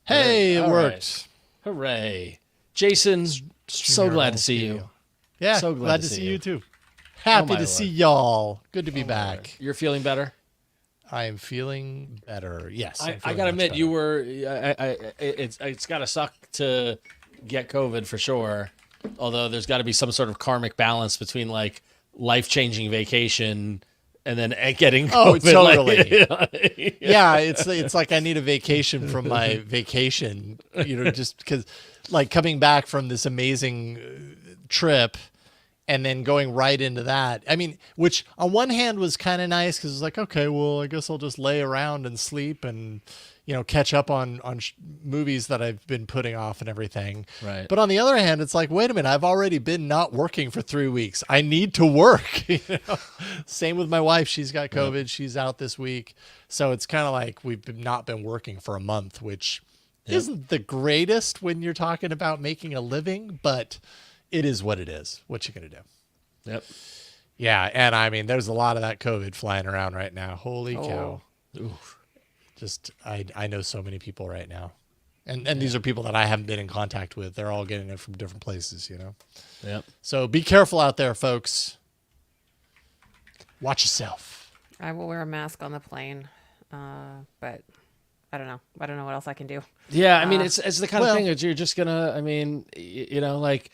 Hey, it All worked. Right. Hooray. Jason, so glad to see you. Yeah, so glad to see you too. Happy to see y'all. Good to be back. You're feeling better? I am feeling better. Yes. I gotta admit, you were. It's gotta suck to get COVID for sure. Although there's got to be some sort of karmic balance between like life-changing vacation and then getting COVID. Oh, totally. Like, yeah, it's like I need a vacation from my vacation. Just because, like, coming back from this amazing trip. And then going right into that. I mean, which on one hand was kind of nice because it's like, okay, well, I guess I'll just lay around and sleep and, catch up on movies that I've been putting off and everything. Right. But on the other hand, it's like, wait a minute, I've already been not working for 3 weeks. I need to work. Same with my wife. She's got COVID. Yep. She's out this week. So it's kind of like we've not been working for a month, which isn't the greatest when you're talking about making a living, but it is what it is. What you gonna do? Yep. Yeah, and I mean, there's a lot of that COVID flying around right now. Holy cow! Oof. Just I know so many people right now, and these are people that I haven't been in contact with. They're all getting it from different places, Yep. So be careful out there, folks. Watch yourself. I will wear a mask on the plane, but I don't know. I don't know what else I can do. Yeah, I mean, it's the kind of thing that you're just gonna. I mean, like,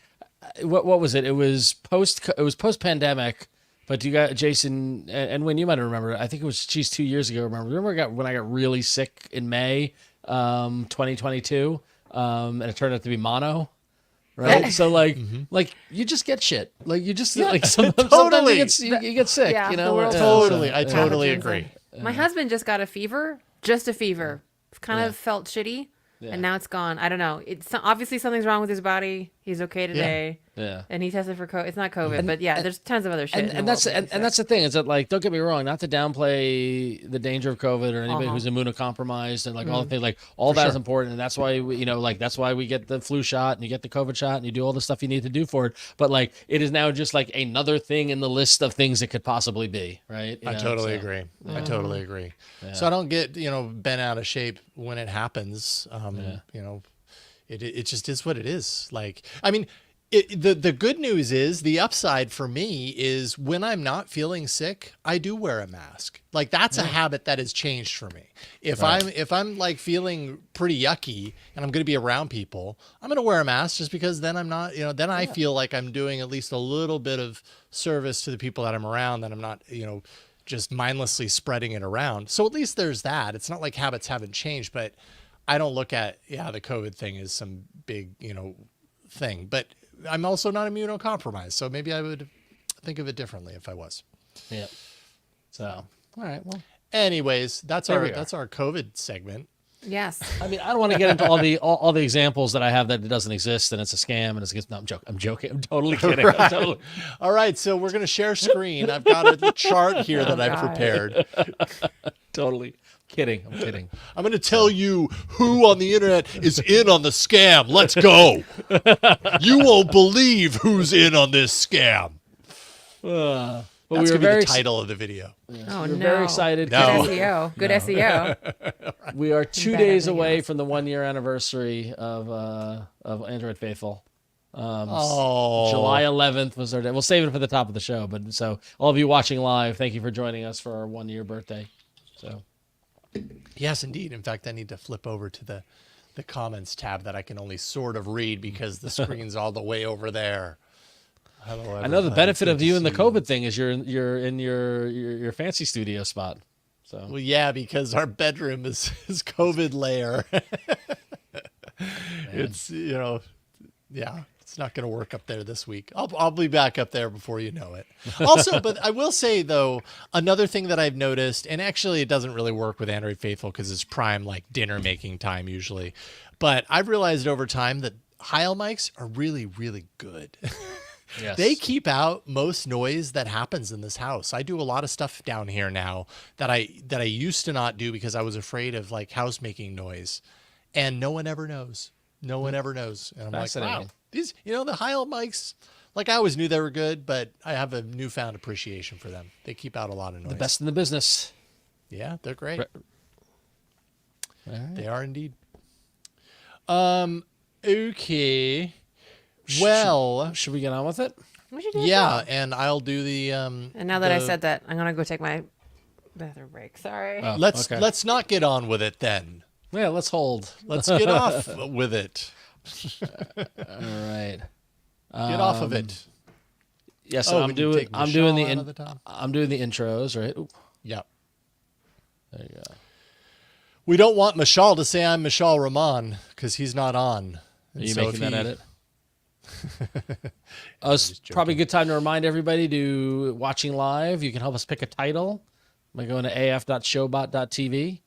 what was it? It was post pandemic. But you got Jason and when you might remember. I think it was 2 years ago. Remember when I got really sick in May, 2022, and it turned out to be mono. Right, so like you just get shit. Like you just like sometimes you get sick. Yeah, Totally. I totally agree. My husband just got a fever. Just a fever. Kind of felt shitty, and now it's gone. I don't know. It's obviously something's wrong with his body. He's okay today. Yeah. And he tested for COVID. It's not COVID, but there's tons of other shit. And that's the thing is that, like, don't get me wrong, not to downplay the danger of COVID or anybody who's immunocompromised and like all the things, like all that is important, and that's why that's why we get the flu shot and you get the COVID shot and you do all the stuff you need to do for it. But like, it is now just like another thing in the list of things it could possibly be. Right? I totally agree. I totally agree. Yeah. So I don't get bent out of shape when it happens. It just is what it is. Like, I mean. The good news is, the upside for me is when I'm not feeling sick, I do wear a mask. Like, that's a habit that has changed for me. If I'm like feeling pretty yucky and I'm going to be around people, I'm going to wear a mask just because then I'm not, then I feel like I'm doing at least a little bit of service to the people that I'm around, that I'm not, just mindlessly spreading it around. So at least there's that. It's not like habits haven't changed, but I don't look at, the COVID thing as some big, thing, but I'm also not immunocompromised, so maybe I would think of it differently if I was. Yeah. So, all right. Well, anyways, that's our COVID segment. Yes. I mean, I don't want to get into all the examples that I have that it doesn't exist and it's a scam and it's no, I'm joking. I'm totally kidding. Right. All right, so we're gonna share screen. I've got a chart here that I've prepared. Totally. Kidding. I'm kidding. I'm going to tell you who on the internet is in on the scam. Let's go. You won't believe who's in on this scam. But that's going to be the title of the video. Yeah. Oh, we're very excited. Good SEO. Good SEO. We are 2 days away from the 1 year anniversary of Android Faithful. July 11th was our day. We'll save it for the top of the show. But so all of you watching live, thank you for joining us for our 1 year birthday. So. Yes, indeed. In fact, I need to flip over to the comments tab that I can only sort of read because the screen's all the way over there. Hello, I know the benefit of you and the COVID thing is you're in your fancy studio spot. So well, yeah, because our bedroom is COVID layer. It's it's not going to work up there this week. I'll be back up there before you know it. Also, but I will say, though, another thing that I've noticed, and actually it doesn't really work with Android Faithful because it's prime like dinner making time usually, but I've realized over time that Huyen mics are really, really good. Yes. They keep out most noise that happens in this house. I do a lot of stuff down here now that I used to not do because I was afraid of like house making noise, and no one ever knows. No one ever knows. And I'm like, wow. These, the Huyen mics, like I always knew they were good, but I have a newfound appreciation for them. They keep out a lot of noise. The best in the business. Yeah, they're great. Right. They are indeed. Okay. Well, should we get on with it? We should do yeah, that. and I'll do the. And now that I said that, I'm gonna go take my bathroom break. Sorry. Oh, let's not get on with it then. Yeah, let's hold. Let's get off with it. All right. Get off of it. Yeah, so I'm doing the intros, right? Ooh, Yep. there you go. We don't want Mishaal to say I'm Mishaal Rahman because he's not on. Are you making that edit? It's probably a good time to remind everybody to watching live. You can help us pick a title by going to af.showbot.tv.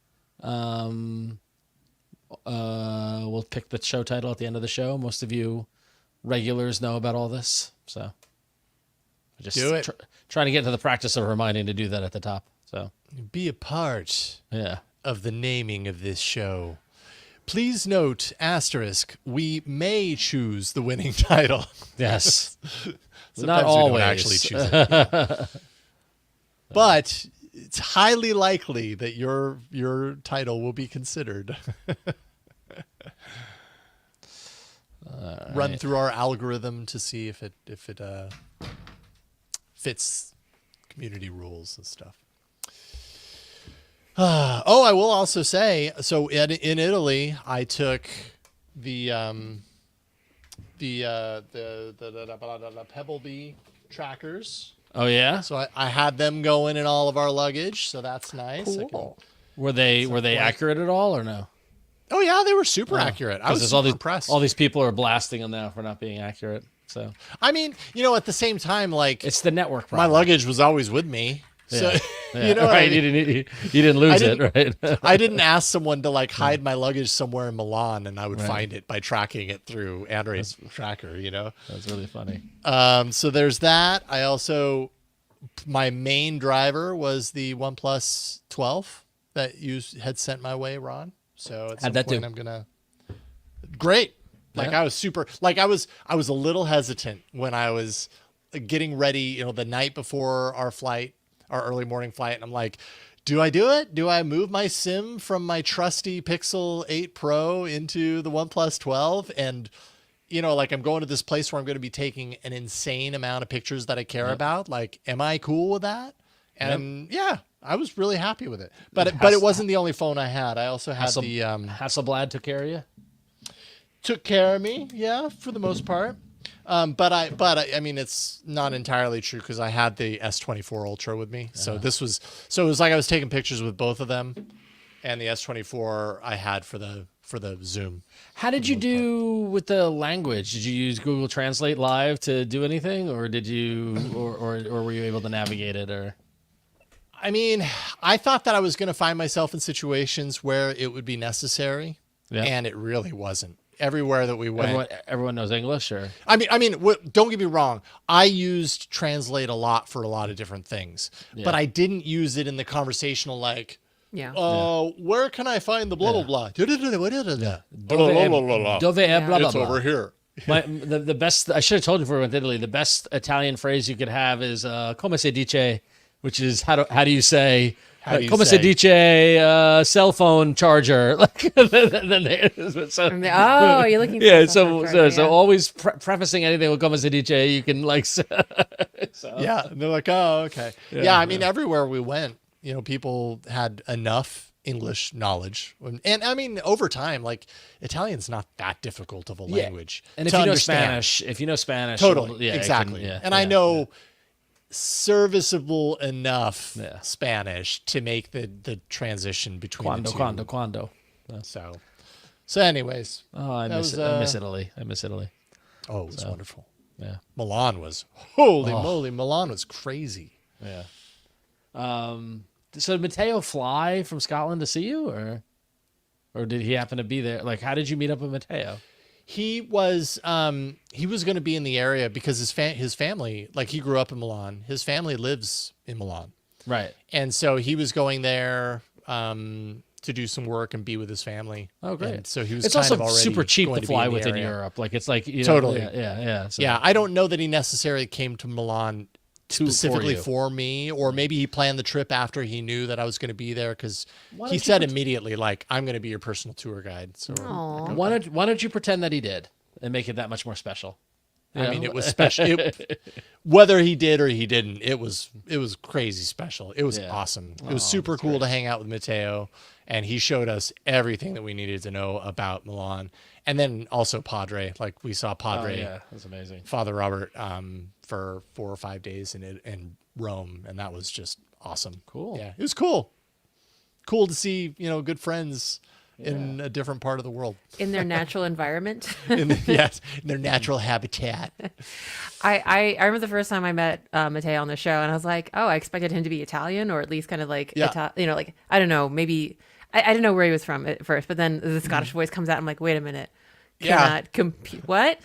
We'll pick the show title at the end of the show. Most of you regulars know about all this, so just do it. Trying to get into the practice of reminding to do that at the top. So Be a part yeah. of the naming of this show. Please note, asterisk, we may choose the winning title. Yes. Sometimes Not we always. don't actually choose it. But it's highly likely that your title will be considered. Run through our algorithm to see if it fits community rules and stuff. I will also say, so in Italy, I took the Pebble Bee trackers. Oh yeah. So I had them going in all of our luggage, so that's nice. Cool. Were they accurate at all or no? Oh yeah, they were super accurate. I was super impressed. All these people are blasting them now for not being accurate. So I mean, at the same time, like it's the network my problem. luggage was always with me. So Yeah. you know what right. I mean? You didn't lose it, right? I didn't ask someone to like hide my luggage somewhere in Milan, and I would find it by tracking it through Android's tracker. That's really funny. So there's that. I also, my main driver was the OnePlus 12 that you had sent my way, Ron. So at some point I'm gonna. Great. Like I was super. Like I was a little hesitant when I was getting ready. The night before our early morning flight, and I'm like, do I do it? Do I move my SIM from my trusty Pixel 8 Pro into the OnePlus 12? And, like I'm going to this place where I'm going to be taking an insane amount of pictures that I care about. Like, am I cool with that? And yeah, I was really happy with it. But it wasn't the only phone I had. I also had the Hasselblad took care of you. Took care of me, yeah, for the most part. But I mean, it's not entirely true because I had the S24 Ultra with me. So it was like I was taking pictures with both of them, and the S24 I had for the Zoom. How did you do with the language? Did you use Google Translate Live to do anything, or did you, or were you able to navigate it? Or I mean, I thought that I was going to find myself in situations where it would be necessary, and it really wasn't. Everywhere that we went, everyone knows English, or I mean, don't get me wrong. I used Translate a lot for a lot of different things, but I didn't use it in the conversational like, where can I find the blah blah blah? It's over here. The best. I should have told you before we went to Italy. The best Italian phrase you could have is "come si dice," which is how do you say? Come si dice cell phone charger. Like, you're looking for so always prefacing anything with come si dice, you can like. Yeah, and they're like, oh, okay. Yeah, I mean, everywhere we went, people had enough English knowledge, and I mean, over time, like Italian's not that difficult of a language. And if you know Spanish, totally, exactly. And I know. Serviceable enough Spanish to make the transition between the two. Quando. So anyways. Oh, I miss Italy. I miss Italy. Oh, it was wonderful. Yeah. Milan was, holy moly, Milan was crazy. Yeah. So did Matteo fly from Scotland to see you, or did he happen to be there? Like, how did you meet up with Matteo? He was going to be in the area because his family, like he grew up in Milan. His family lives in Milan. Right. And so he was going there to do some work and be with his family. Oh, great. And so he was it's kind also of already super cheap to fly within area. Europe. Like it's like totally. Yeah. So. Yeah, I don't know that he necessarily came to Milan specifically you. for me, or maybe he planned the trip after he knew that I was going to be there, because he said immediately, like, I'm going to be your personal tour guide. So why don't you pretend that he did and make it that much more special? I mean, it was special. Whether he did or he didn't, it was crazy special. It was awesome. It was super cool to hang out with Matteo, and he showed us everything that we needed to know about Milan. And then also Padre, like we saw Padre. Yeah, that's amazing. Father Robert for 4 or 5 days in Rome, and that was just awesome. Cool. Yeah, it was cool. Cool to see, good friends in a different part of the world. In their natural environment. Yes, in their natural habitat. I remember the first time I met Matteo on the show, and I was like, oh, I expected him to be Italian, or at least kind of like, like, I don't know, maybe, I didn't know where he was from at first, but then the Scottish voice comes out, I'm like, wait a minute. Cannot compete. What?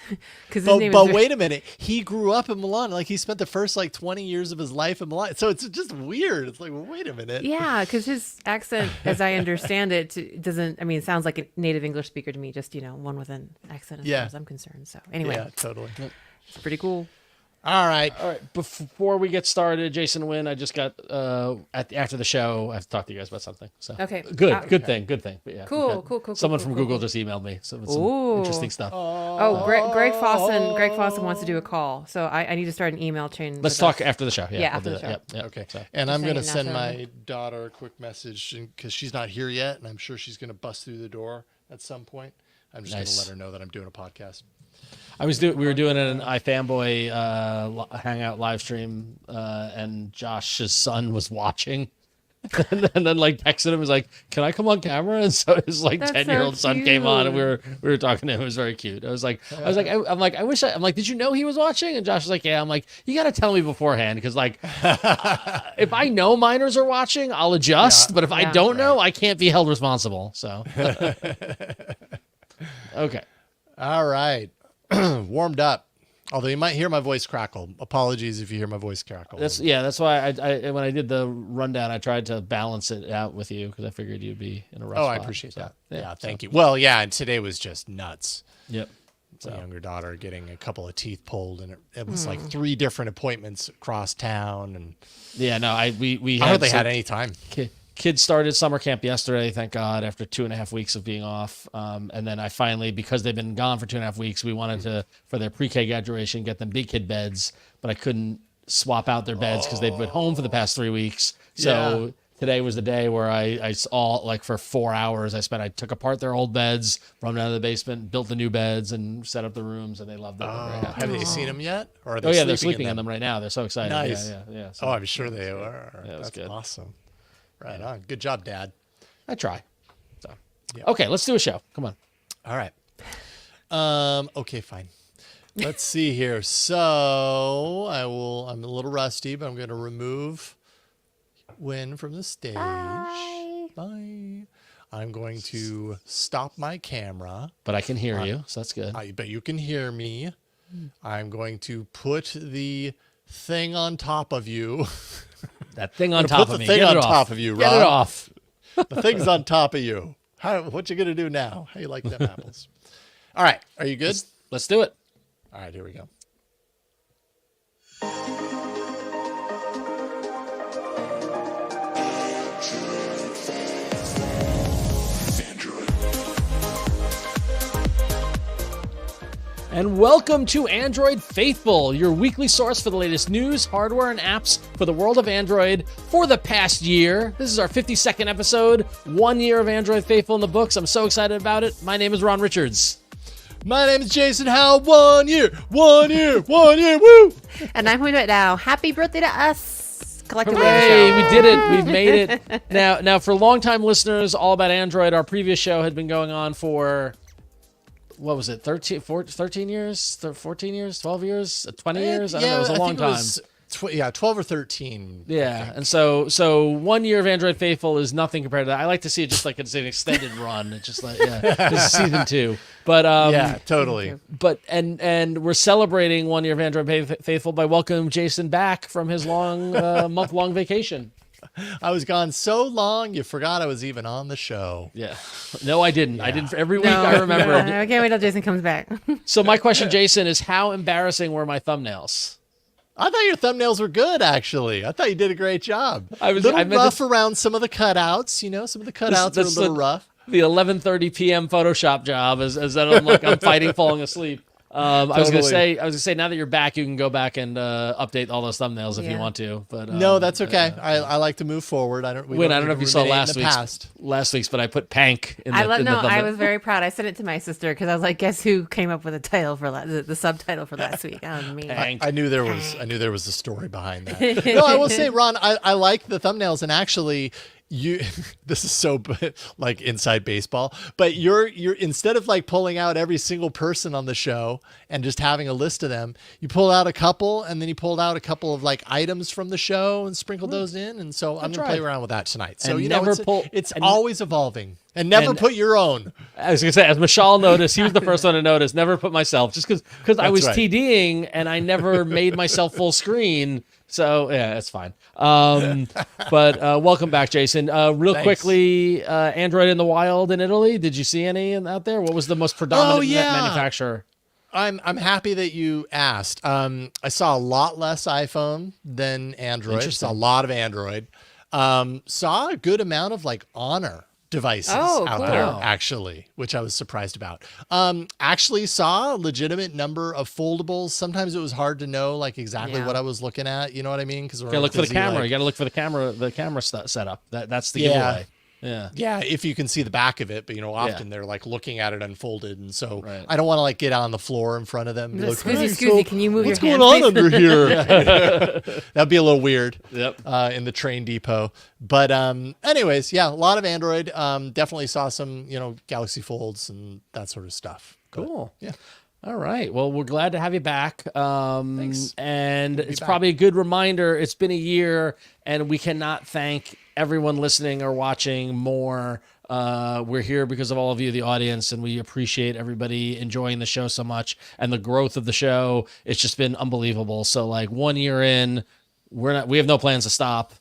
Because but wait a minute. He grew up in Milan. Like, he spent the first 20 years of his life in Milan. So it's just weird. It's like, well, wait a minute. Yeah, because his accent, as I understand it, doesn't. I mean, it sounds like a native English speaker to me. Just one with an accent, as far as I'm concerned. So anyway, yeah, totally. It's pretty cool. All right. Before we get started, Jason Huyen, I just got after the show, I have to talk to you guys about something. So okay, good thing. But yeah, cool. Someone from Google just emailed me some interesting stuff. Greg Fossen wants to do a call, so I need to start an email chain. Let's talk after the show. Yeah, after the show. Yep. Okay. So, and I'm going to send my daughter a quick message because she's not here yet, and I'm sure she's going to bust through the door at some point. I'm just going to let her know that I'm doing a podcast. We were doing an iFanboy hangout live stream, and Josh's son was watching, and then texted him, was like, "Can I come on camera?" And so his 10-year-old son came on, and we were talking to him. It was very cute. I'm like, did you know he was watching? And Josh was like, yeah. I'm like, you got to tell me beforehand, because if I know minors are watching, I'll adjust, but if I don't know, I can't be held responsible. So okay, all right. Warmed up. Although you might hear my voice crackle. Apologies if you hear my voice crackle. That's why I when I did the rundown, I tried to balance it out with you, because I figured you'd be in a rough spot. I appreciate that. Yeah, thank you. Well, yeah, and today was just nuts. Yep. My younger daughter getting a couple of teeth pulled, and it was 3 different appointments across town, and we I hardly had any time. Kids started summer camp yesterday, thank God, after 2.5 weeks of being off. And then I finally, because they've been gone for 2.5 weeks, we wanted to, for their pre-K graduation, get them big kid beds, but I couldn't swap out their beds because they've been home for the past 3 weeks. So today was the day where I saw, for 4 hours, I took apart their old beds, brought them down to the basement, built the new beds, and set up the rooms, and they loved it. Have they seen them yet? Or are they they're sleeping in them right now. They're so excited. Nice. Yeah. So, I'm sure they are. Yeah, that's good. Awesome. Right on. Good job, Dad. I try. So, Okay, let's do a show. Come on. All right. Okay, fine. Let's see here. So I'm a little rusty, but I'm going to remove Huyen from the stage. Bye. I'm going to stop my camera. But I can hear you, so that's good. But you can hear me. I'm going to put the thing on top of you. That thing on top of me. Put the thing on top of you, Rob. Get it off. The thing's on top of you. What you gonna do now? How you like them apples? All right. Are you good? Let's do it. All right. Here we go. And welcome to Android Faithful, your weekly source for the latest news, hardware, and apps for the world of Android for the past year. This is our 52nd episode, 1 year of Android Faithful in the books. I'm so excited about it. My name is Ron Richards. My name is Jason Howell. 1 year, 1 year, 1 year, woo! And I'm Huyen right now. Happy birthday to us. Collectively. Hooray, we did it. We've made it. Now, for longtime listeners, all about Android, our previous show had been going on for... What was it, 13 years, 14 years, 12 years, 20 years? I don't know, it was a long time. 12 or 13. Yeah, and so 1 year of Android Faithful is nothing compared to that. I like to see it just like it's an extended run. It's just like, this is season 2. But yeah, totally. But and we're celebrating 1 year of Android Faithful by welcoming Jason back from his long month-long vacation. I was gone so long, you forgot I was even on the show. Yeah. No, I didn't. Yeah. I didn't. Every week I remember. I can't wait till Jason comes back. So my question, Jason, is how embarrassing were my thumbnails? I thought your thumbnails were good, actually. I thought you did a great job. I meant rough around some of the cutouts. You know, some of the cutouts are a little rough. The 11:30 p.m. Photoshop job is that I'm fighting falling asleep. Totally. I was gonna say now that you're back, you can go back and update all those thumbnails if you want to. But no, that's okay. I like to move forward. I don't know if you saw last week's, but I put Pank in the I was very proud. I sent it to my sister because I was like, guess who came up with the title for the subtitle for last week? Me. I knew there was a story behind that. No, I will say, Ron, I like the thumbnails, and actually. This is so like inside baseball, but you're instead of like pulling out every single person on the show and just having a list of them, you pull out a couple, and then you pulled out a couple of like items from the show and sprinkled those in. And so I'm gonna play around with that tonight. So it's always evolving. And never put your own. I was going to say, as Mishaal noticed, he was the first one to notice, never put myself, just because I was TDing and I never made myself full screen. So, yeah, it's fine. But welcome back, Jason. Real quickly, Android in the wild in Italy. Did you see any out there? What was the most predominant manufacturer? I'm happy that you asked. I saw a lot less iPhone than Android. Saw a lot of Android. Saw a good amount of like Honor devices out there, actually, which I was surprised about. Actually saw a legitimate number of foldables. Sometimes it was hard to know like exactly what I was looking at. You know what I mean? Because you gotta look for the camera. You gotta look for the camera setup. That's the giveaway. Yeah, if you can see the back of it, but often they're like looking at it unfolded, and so I don't want to like get on the floor in front of them. Excuse me, can you move your hand? What's going on under here? That'd be a little weird. In the train depot. But anyways, a lot of Android. Definitely saw some Galaxy Folds and that sort of stuff. Cool. Yeah. All right. Well, we're glad to have you back. Thanks. And it's probably a good reminder. It's been a year, and we cannot thank everyone listening or watching more. We're here because of all of you, the audience, and we appreciate everybody enjoying the show so much and the growth of the show. It's just been unbelievable. So, like 1 year in, we have no plans to stop.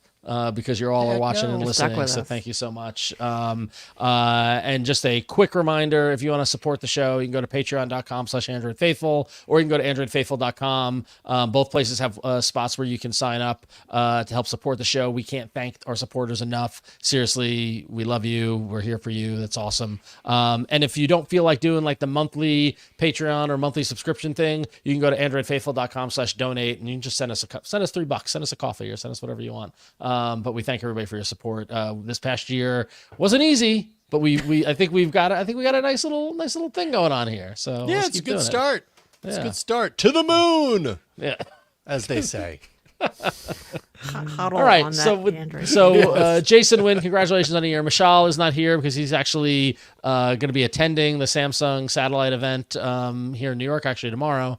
Because you're all watching and listening, so thank you so much. And just a quick reminder, if you want to support the show, you can go to patreon.com/AndroidFaithful, or you can go to AndroidFaithful.com. Both places have spots where you can sign up to help support the show. We can't thank our supporters enough. Seriously, we love you. We're here for you. That's awesome. And if you don't feel like doing like the monthly Patreon or monthly subscription thing, you can go to AndroidFaithful.com/donate, and you can just send us $3, send us a coffee, or send us whatever you want. But we thank everybody for your support. This past year wasn't easy, but I think we got a nice little thing going on here. So it's a good start. It's a good start to the moon. Yeah, as they say. All right, so Jason Huyen, congratulations on a year. Mishaal is not here because he's actually going to be attending the Samsung satellite event here in New York, actually tomorrow.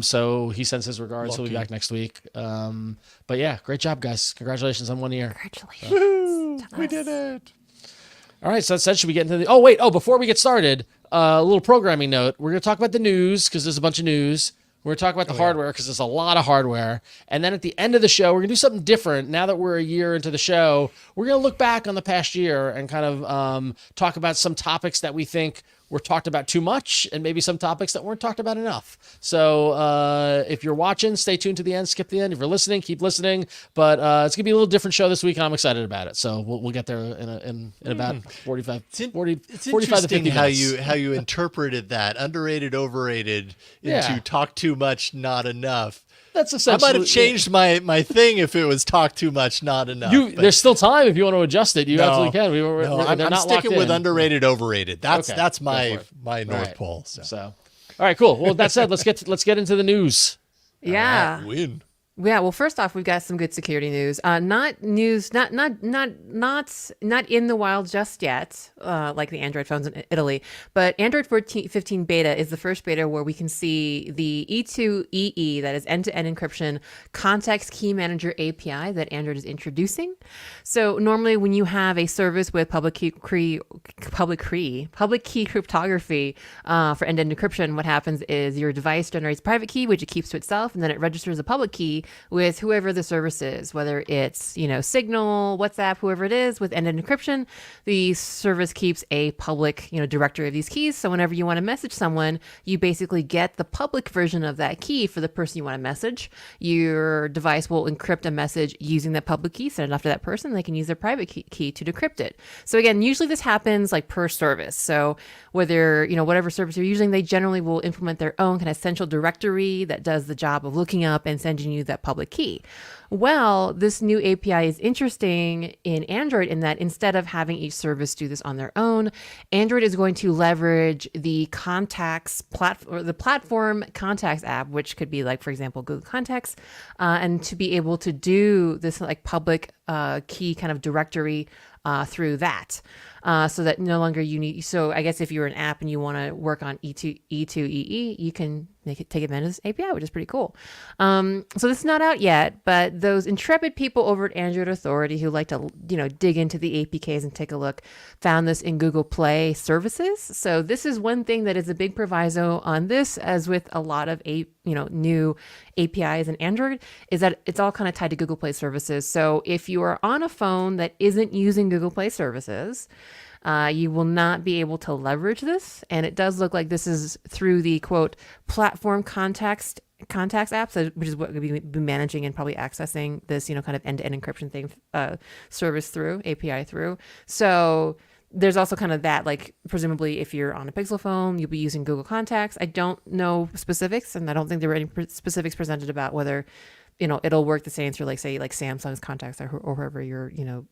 So he sends his regards. He'll be back next week. But yeah, great job, guys. Congratulations on 1 year. Congratulations. We did it. All right, so that said, should we get into the... before we get started, a little programming note. We're going to talk about the news because there's a bunch of news. We're going to talk about the hardware because there's a lot of hardware. And then at the end of the show, we're going to do something different. Now that we're a year into the show, we're going to look back on the past year and kind of talk about some topics that we think were talked about too much and maybe some topics that weren't talked about enough. So if you're watching, stay tuned to the end, skip the end. If you're listening, keep listening. But it's going to be a little different show this week, and I'm excited about it. So we'll get there in about 45 to 50 minutes. How you interpreted that underrated, overrated into talk too much, not enough. That's essentially. I might have changed my thing if it was talk too much, not enough. There's still time if you want to adjust it. You absolutely can. I'm sticking with underrated, overrated. That's my North Pole. So, all right, cool. Well, that said, let's get into the news. Yeah. Win. Yeah, well, first off, we've got some good security news. Not in the wild just yet, like the Android phones in Italy, but Android 15 beta is the first beta where we can see the E2EE, that is end-to-end encryption context key manager API that Android is introducing. So normally when you have a service with public key cryptography for end-to-end encryption, what happens is your device generates private key, which it keeps to itself, and then it registers a public key, key with whoever the service is, whether it's, Signal, WhatsApp, whoever it is, with end-to-end encryption. The service keeps a public, directory of these keys. So whenever you want to message someone, you basically get the public version of that key for the person you want to message. Your device will encrypt a message using that public key, send it off to that person. They can use their private key to decrypt it. So again, usually this happens like per service. So whether, whatever service you're using, they generally will implement their own kind of central directory that does the job of looking up and sending you that public key. Well, this new API is interesting in Android in that instead of having each service do this on their own, Android is going to leverage the contacts platform, or the platform contacts app, which could be like, for example, Google Contacts, and to be able to do this like public key kind of directory through that. So that no longer you need. So I guess if you're an app and you want to work on E2EE, you can take advantage of this API, which is pretty cool. So this is not out yet, but those intrepid people over at Android Authority who like to, dig into the APKs and take a look, found this in Google Play services. So this is one thing that is a big proviso on this, as with a lot of new APIs in Android, is that it's all kind of tied to Google Play services. So if you are on a phone that isn't using Google Play services, you will not be able to leverage this. And it does look like this is through the quote platform contacts app, which is what we'll be managing and probably accessing this, kind of end-to-end encryption thing, service through, API through. So there's also kind of that, like, presumably if you're on a Pixel phone, you'll be using Google Contacts. I don't know specifics, and I don't think there were any specifics presented about whether, it'll work the same through, like, say, like Samsung's contacts or whoever your,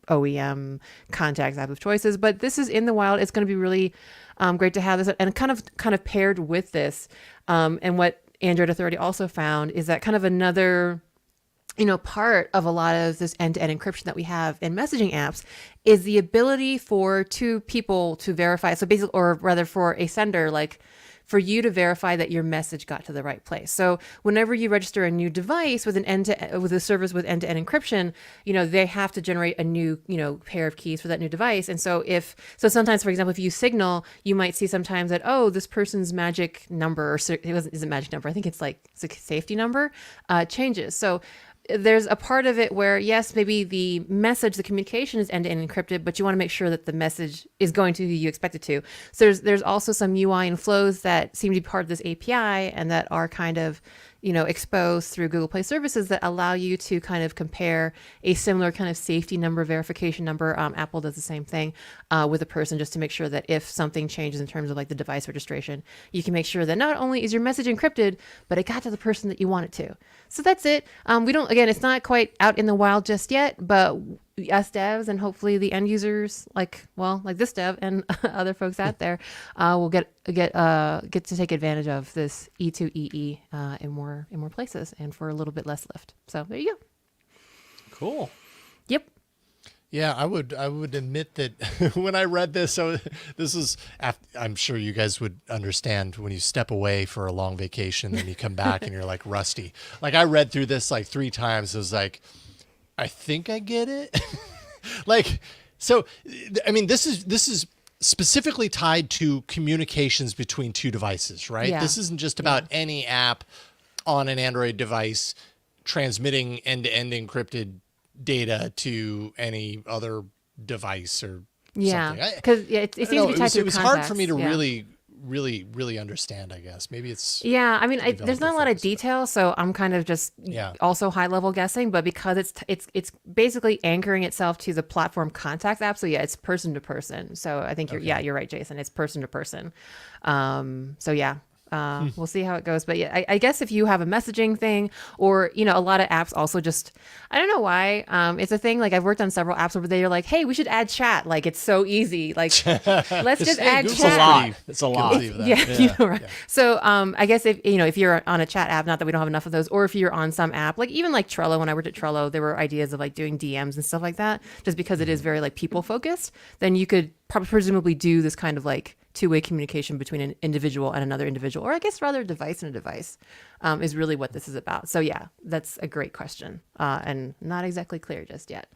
OEM contacts app of choices. But this is in the wild. It's going to be really great to have this, and kind of paired with this. And what Android Authority also found is that kind of another, part of a lot of this end-to-end encryption that we have in messaging apps is the ability for two people to verify. So basically, or rather for a sender, like, for you to verify that your message got to the right place. So whenever you register a new device with with a service with end-to-end encryption, they have to generate a new, pair of keys for that new device. And so sometimes, for example, if you use Signal, you might see sometimes that, this person's magic number, or isn't magic number, I think it's like safety number, changes. So there's a part of it where, yes, maybe the message, the communication is end-to-end encrypted, but you want to make sure that the message is going to who you expect it to. So there's also some UI and flows that seem to be part of this API and that are kind of, exposed through Google Play services that allow you to kind of compare a similar kind of safety number, verification number. Apple does the same thing with a person, just to make sure that if something changes in terms of like the device registration, you can make sure that not only is your message encrypted, but it got to the person that you want it to. So that's it. Again, it's not quite out in the wild just yet, but us devs and hopefully the end users, like this dev and other folks out there, will get to take advantage of this E2EE in more places and for a little bit less lift. So there you go. Cool. Yep. Yeah, I would admit that when I read this, so this is, I'm sure you guys would understand when you step away for a long vacation and you come back and you're like rusty. Like, I read through this like 3 times. It was like, I think I get it. Like, so, I mean, this is specifically tied to communications between two devices, right? Yeah. This isn't just about any app on an Android device transmitting end-to-end encrypted data to any other device or something. Because it seems to be tied to it was hard for me to really understand, I guess. Maybe it's I mean, there's not a lot of detail, so I'm kind of just also high level guessing, but because it's basically anchoring itself to the platform contacts app, so it's person to person. So I think you're right, Jason, it's person to person. We'll see how it goes. But yeah, I guess if you have a messaging thing, or, a lot of apps also just, I don't know why. It's a thing. Like, I've worked on several apps where they're like, hey, we should add chat. Like, it's so easy. Like, let's just add chat. It's a lot. Right. So I guess if you're on a chat app, not that we don't have enough of those, or if you're on some app, like even like Trello, when I worked at Trello, there were ideas of like doing DMs and stuff like that, just because it is very like people focused, then you could presumably do this kind of like two-way communication between an individual and another individual, or I guess rather a device and a device, is really what this is about. So yeah, that's a great question, and not exactly clear just yet.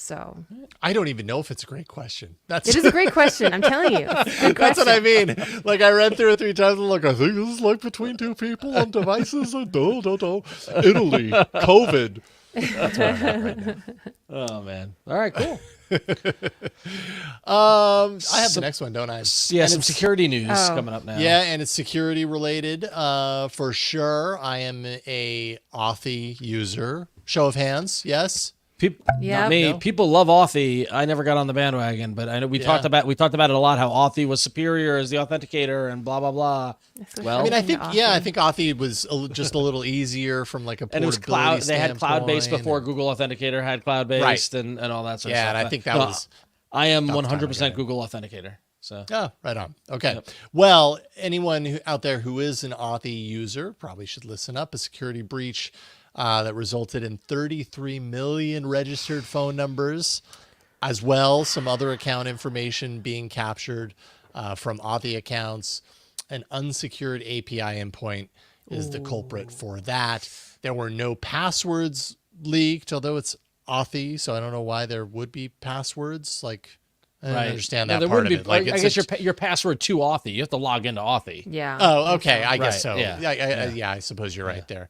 So I don't even know if it's a great question. it is a great question. I'm telling you. That's what I mean. Like, I read through it 3 times and like, I think this is like between 2 people on devices. Italy, COVID. That's what I'm at right now. Oh man. All right, cool. I have the next one, don't I? Yeah, some security news coming up now. Yeah, and it's security related. For sure. I am a Authy user. Show of hands, yes. Not me. No. People love Authy. I never got on the bandwagon, but I know we talked about it a lot. How Authy was superior as the authenticator and blah blah blah. Well, I mean, I think Authy was just a little easier from like a portability and it was cloud. They had cloud based before and Google Authenticator had cloud based and all that sort of stuff. Yeah, and I think that was. I am 100% Google Authenticator. So. Oh, right on. Okay. Yep. Well, anyone out there who is an Authy user probably should listen up. A security breach that resulted in 33 million registered phone numbers, as well some other account information being captured from Authy accounts. An unsecured API endpoint is the culprit for that. There were no passwords leaked, although it's Authy, so I don't know why there would be passwords. Like, I don't understand that part of it. Like, I guess your password to Authy, you have to log into Authy. Yeah. Oh, okay. I guess so. Yeah. I suppose you're right there.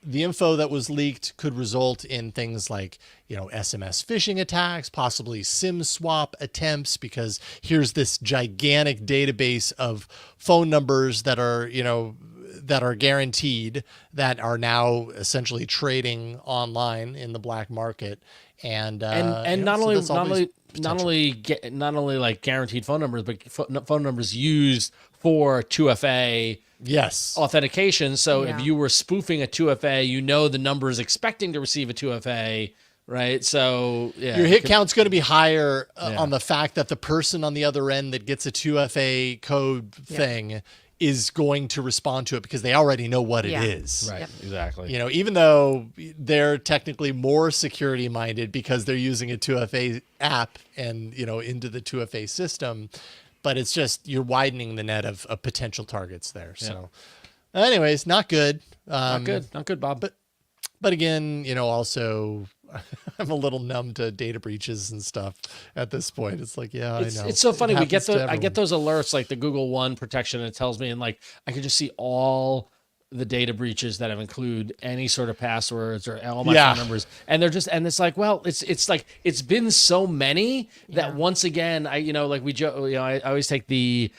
The info that was leaked could result in things like, SMS phishing attacks, possibly SIM swap attempts, because here's this gigantic database of phone numbers that are, that are guaranteed, that are now essentially trading online in the black market. And not only like guaranteed phone numbers, but phone numbers used for 2FA authentication. So if you were spoofing a 2FA, the number is expecting to receive a 2FA, right? So your hit count's going to be higher on the fact that the person on the other end that gets a 2FA code thing is going to respond to it because they already know what it is. Right, exactly. Even though they're technically more security minded because they're using a 2FA app and, into the 2FA system, but it's just, you're widening the net of potential targets there. So anyways, not good. Not good, Bob. But again, also I'm a little numb to data breaches and stuff at this point. It's like, I know. It's so funny. I get those alerts, like the Google One protection, and it tells me, and like I can just see all the data breaches that have include any sort of passwords or all my phone numbers, and it's like, well, it's like it's been so many that once again, I always take the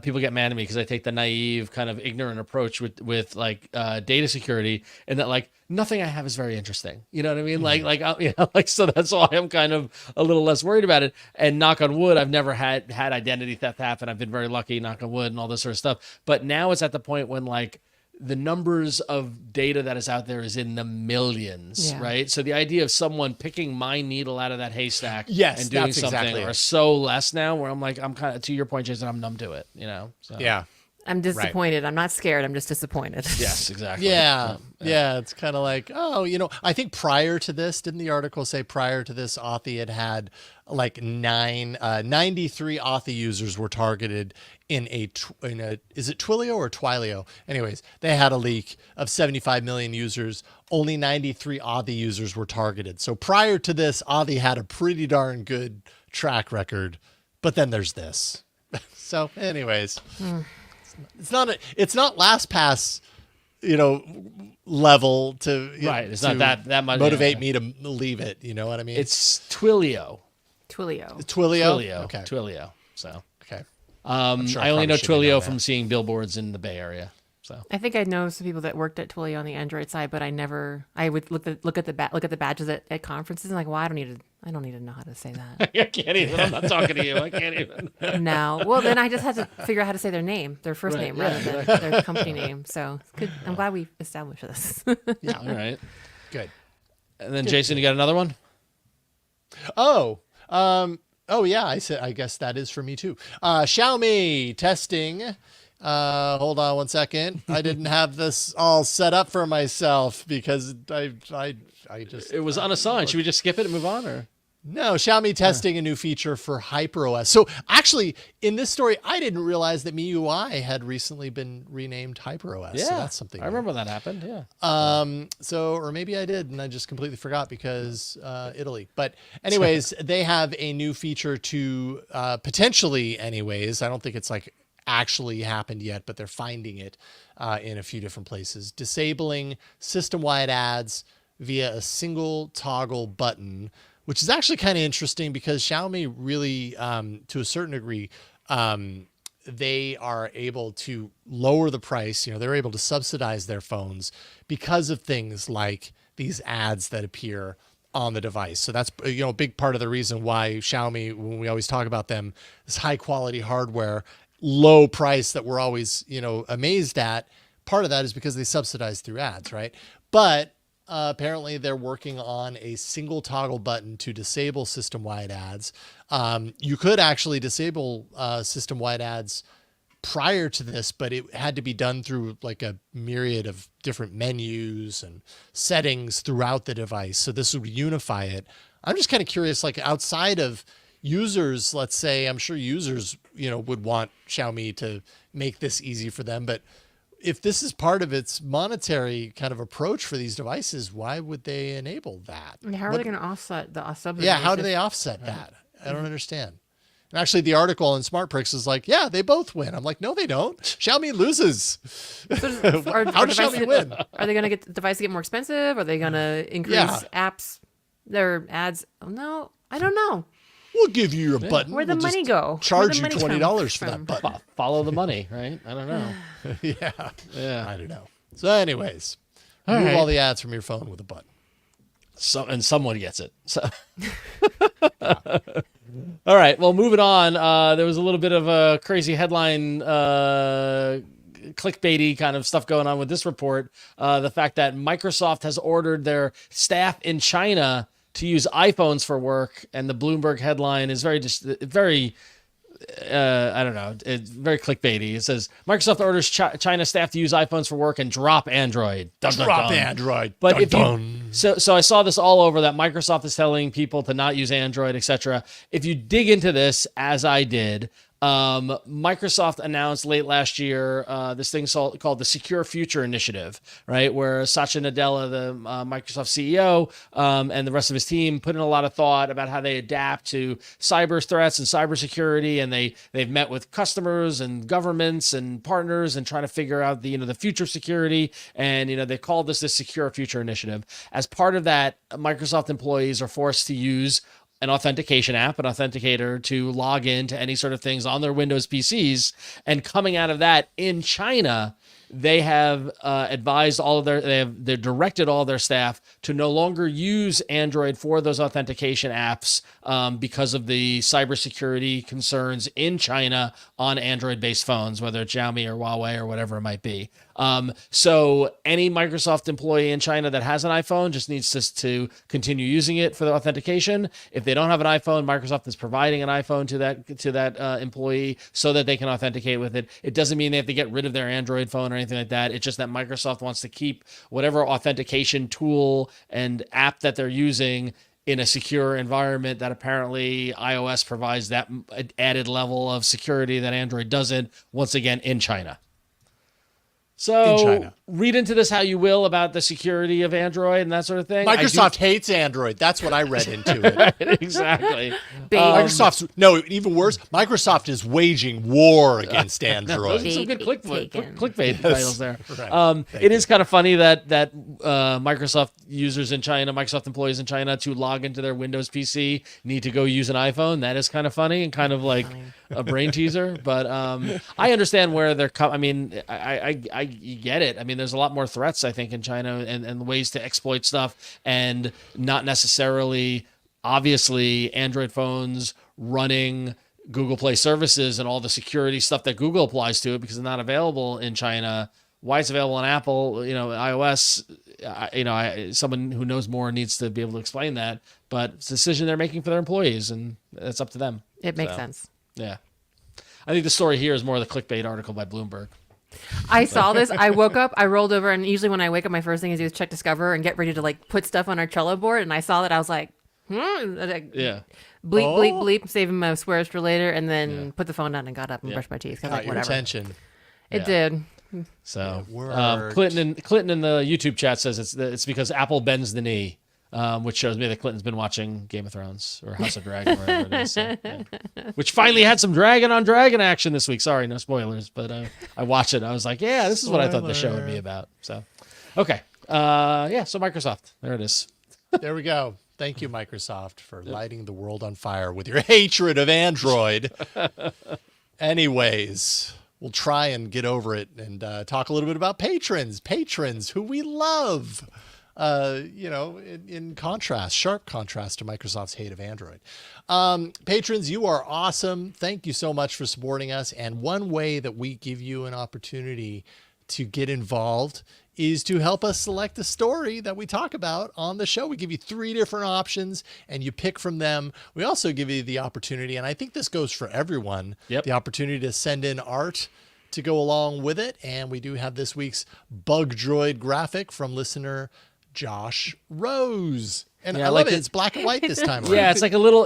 people get mad at me because I take the naive kind of ignorant approach with like data security, and that like nothing I have is very interesting. You know what I mean? Mm-hmm. So that's why I'm kind of a little less worried about it. And knock on wood, I've never had identity theft happen. I've been very lucky, knock on wood, and all this sort of stuff. But now it's at the point when like the numbers of data that is out there is in the millions, right? So the idea of someone picking my needle out of that haystack and doing something are so less now, where I'm like, I'm kind of, to your point, Jason, I'm numb to it, So. Yeah. I'm disappointed. Right. I'm not scared. I'm just disappointed. Yes, exactly. Yeah. It's kind of like, I think prior to this, didn't the article say prior to this, Authy had like 93 Authy users were targeted in a is it Twilio or Twilio? Anyways, they had a leak of 75 million users. Only 93 Authy users were targeted. So prior to this, Authy had a pretty darn good track record. But then there's this. So anyways. It's not LastPass, level to It's not that much motivate me to leave it. You know what I mean? It's Twilio. Twilio. Okay. Twilio. So okay. Sure I only know Twilio from seeing billboards in the Bay Area. So I think I know some people that worked at Twilio on the Android side, but I would look at the badges at conferences and like, well, I don't need to know how to say that. I can't even. I'm not talking to you. I can't even. No. Well, then I just had to figure out how to say their name, their first name, rather than their company name. So I'm glad we established this. Yeah. All right. Good. And then Jason, you got another one? Oh yeah. I guess that is for me too. Xiaomi testing. Hold on one second. I didn't have this all set up for myself because I just. It was unassigned. Should we just skip it and move on, or? No, Xiaomi testing a new feature for HyperOS. So actually, in this story, I didn't realize that MIUI had recently been renamed HyperOS. Yeah, so that's something. I remember that happened. Yeah. Or maybe I did, and I just completely forgot because Italy. But anyways, they have a new feature to potentially, anyways. I don't think it's like actually happened yet, but they're finding it in a few different places. Disabling system-wide ads via a single toggle button, which is actually kind of interesting because Xiaomi really, to a certain degree, they are able to lower the price. They're able to subsidize their phones because of things like these ads that appear on the device. So that's, a big part of the reason why Xiaomi, when we always talk about them, this high quality hardware, low price that we're always, amazed at. Part of that is because they subsidize through ads, right? But apparently they're working on a single toggle button to disable system-wide ads. You could actually disable system-wide ads prior to this, but it had to be done through like a myriad of different menus and settings throughout the device. So this would unify it. I'm just kind of curious, like outside of users, let's say, I'm sure users, would want Xiaomi to make this easy for them, but if this is part of its monetary kind of approach for these devices, why would they enable that? How are they going to offset the subsidies? Yeah, how do they offset that? I don't understand. And actually, the article on SmartPricks is like, yeah, they both win. I'm like, no, they don't. Xiaomi loses. How does Xiaomi win? Are they going to get the device to get more expensive? Are they going to increase apps, their ads? Oh, no, I don't know. We'll give you your button. Where'd the money go? Charge you $20 for that button. Follow the money, right? I don't know. Yeah. I don't know. So anyways, remove all the ads from your phone with a button. And someone gets it. So. All right. Well, moving on. There was a little bit of a crazy headline, clickbaity kind of stuff going on with this report. The fact that Microsoft has ordered their staff in China to use iPhones for work, and the Bloomberg headline is very I don't know, it's very clickbaity. It says Microsoft orders China staff to use iPhones for work and drop Android. Android. But if you so I saw this all over that Microsoft is telling people to not use Android, etc. If you dig into this, as I did, Microsoft announced late last year this thing called the Secure Future Initiative, right? Where Satya Nadella, the Microsoft CEO, and the rest of his team put in a lot of thought about how they adapt to cyber threats and cybersecurity, and they've met with customers and governments and partners and trying to figure out the future security. And they called this the Secure Future Initiative. As part of that, Microsoft employees are forced to use an authentication app, an authenticator, to log into any sort of things on their Windows PCs. And coming out of that in China, they have advised they've directed all their staff to no longer use Android for those authentication apps because of the cybersecurity concerns in China on Android-based phones, whether it's Xiaomi or Huawei or whatever it might be. So any Microsoft employee in China that has an iPhone just needs to continue using it for the authentication. If they don't have an iPhone, Microsoft is providing an iPhone to that employee so that they can authenticate with it. It doesn't mean they have to get rid of their Android phone or anything like that. It's just that Microsoft wants to keep whatever authentication tool and app that they're using in a secure environment that apparently iOS provides that added level of security that Android doesn't, once again, in China. So read into this how you will about the security of Android and that sort of thing. Microsoft hates Android. That's what I read into it. Right, exactly. Even worse, Microsoft is waging war against Android. Those are some good clickbait titles there. Right. It is kind of funny that Microsoft users in China, Microsoft employees in China, to log into their Windows PC need to go use an iPhone. That is kind of funny and kind of like a brain teaser. But I understand where they're coming. I mean, I get it. I mean, there's a lot more threats, I think, in China and ways to exploit stuff, and not necessarily, obviously, Android phones running Google Play services and all the security stuff that Google applies to it because it's not available in China. Why it's available on Apple, iOS, someone who knows more needs to be able to explain that. But it's a decision they're making for their employees, and it's up to them. It makes sense. Yeah. I think the story here is more the clickbait article by Bloomberg. I saw this. I woke up, I rolled over, and usually when I wake up, my first thing is check Discover and get ready to put stuff on our Trello board. And I saw that. I was like, Yeah. Bleep, bleep, saving my swears for later, and then put the phone down and got up and brushed my teeth. Got your attention. It did. So Clinton in the YouTube chat says it's because Apple bends the knee, which shows me that Clinton's been watching Game of Thrones or House of Dragon, whatever it is. So, which finally had some dragon on dragon action this week. Sorry, no spoilers, but I watched it. And I was like, yeah, this is what I thought the show would be about. So, okay, so Microsoft, there it is. There we go. Thank you, Microsoft, for lighting the world on fire with your hatred of Android. Anyways, we'll try and get over it and talk a little bit about patrons, who we love. In contrast, sharp contrast to Microsoft's hate of Android. Patrons, you are awesome. Thank you so much for supporting us. And one way that we give you an opportunity to get involved is to help us select a story that we talk about on the show. We give you 3 different options and you pick from them. We also give you the opportunity, and I think this goes for everyone, the opportunity to send in art to go along with it. And we do have this week's Bug Droid graphic from listener Josh Rose. And I love it. It's black and white this time. Right? Yeah, it's like a little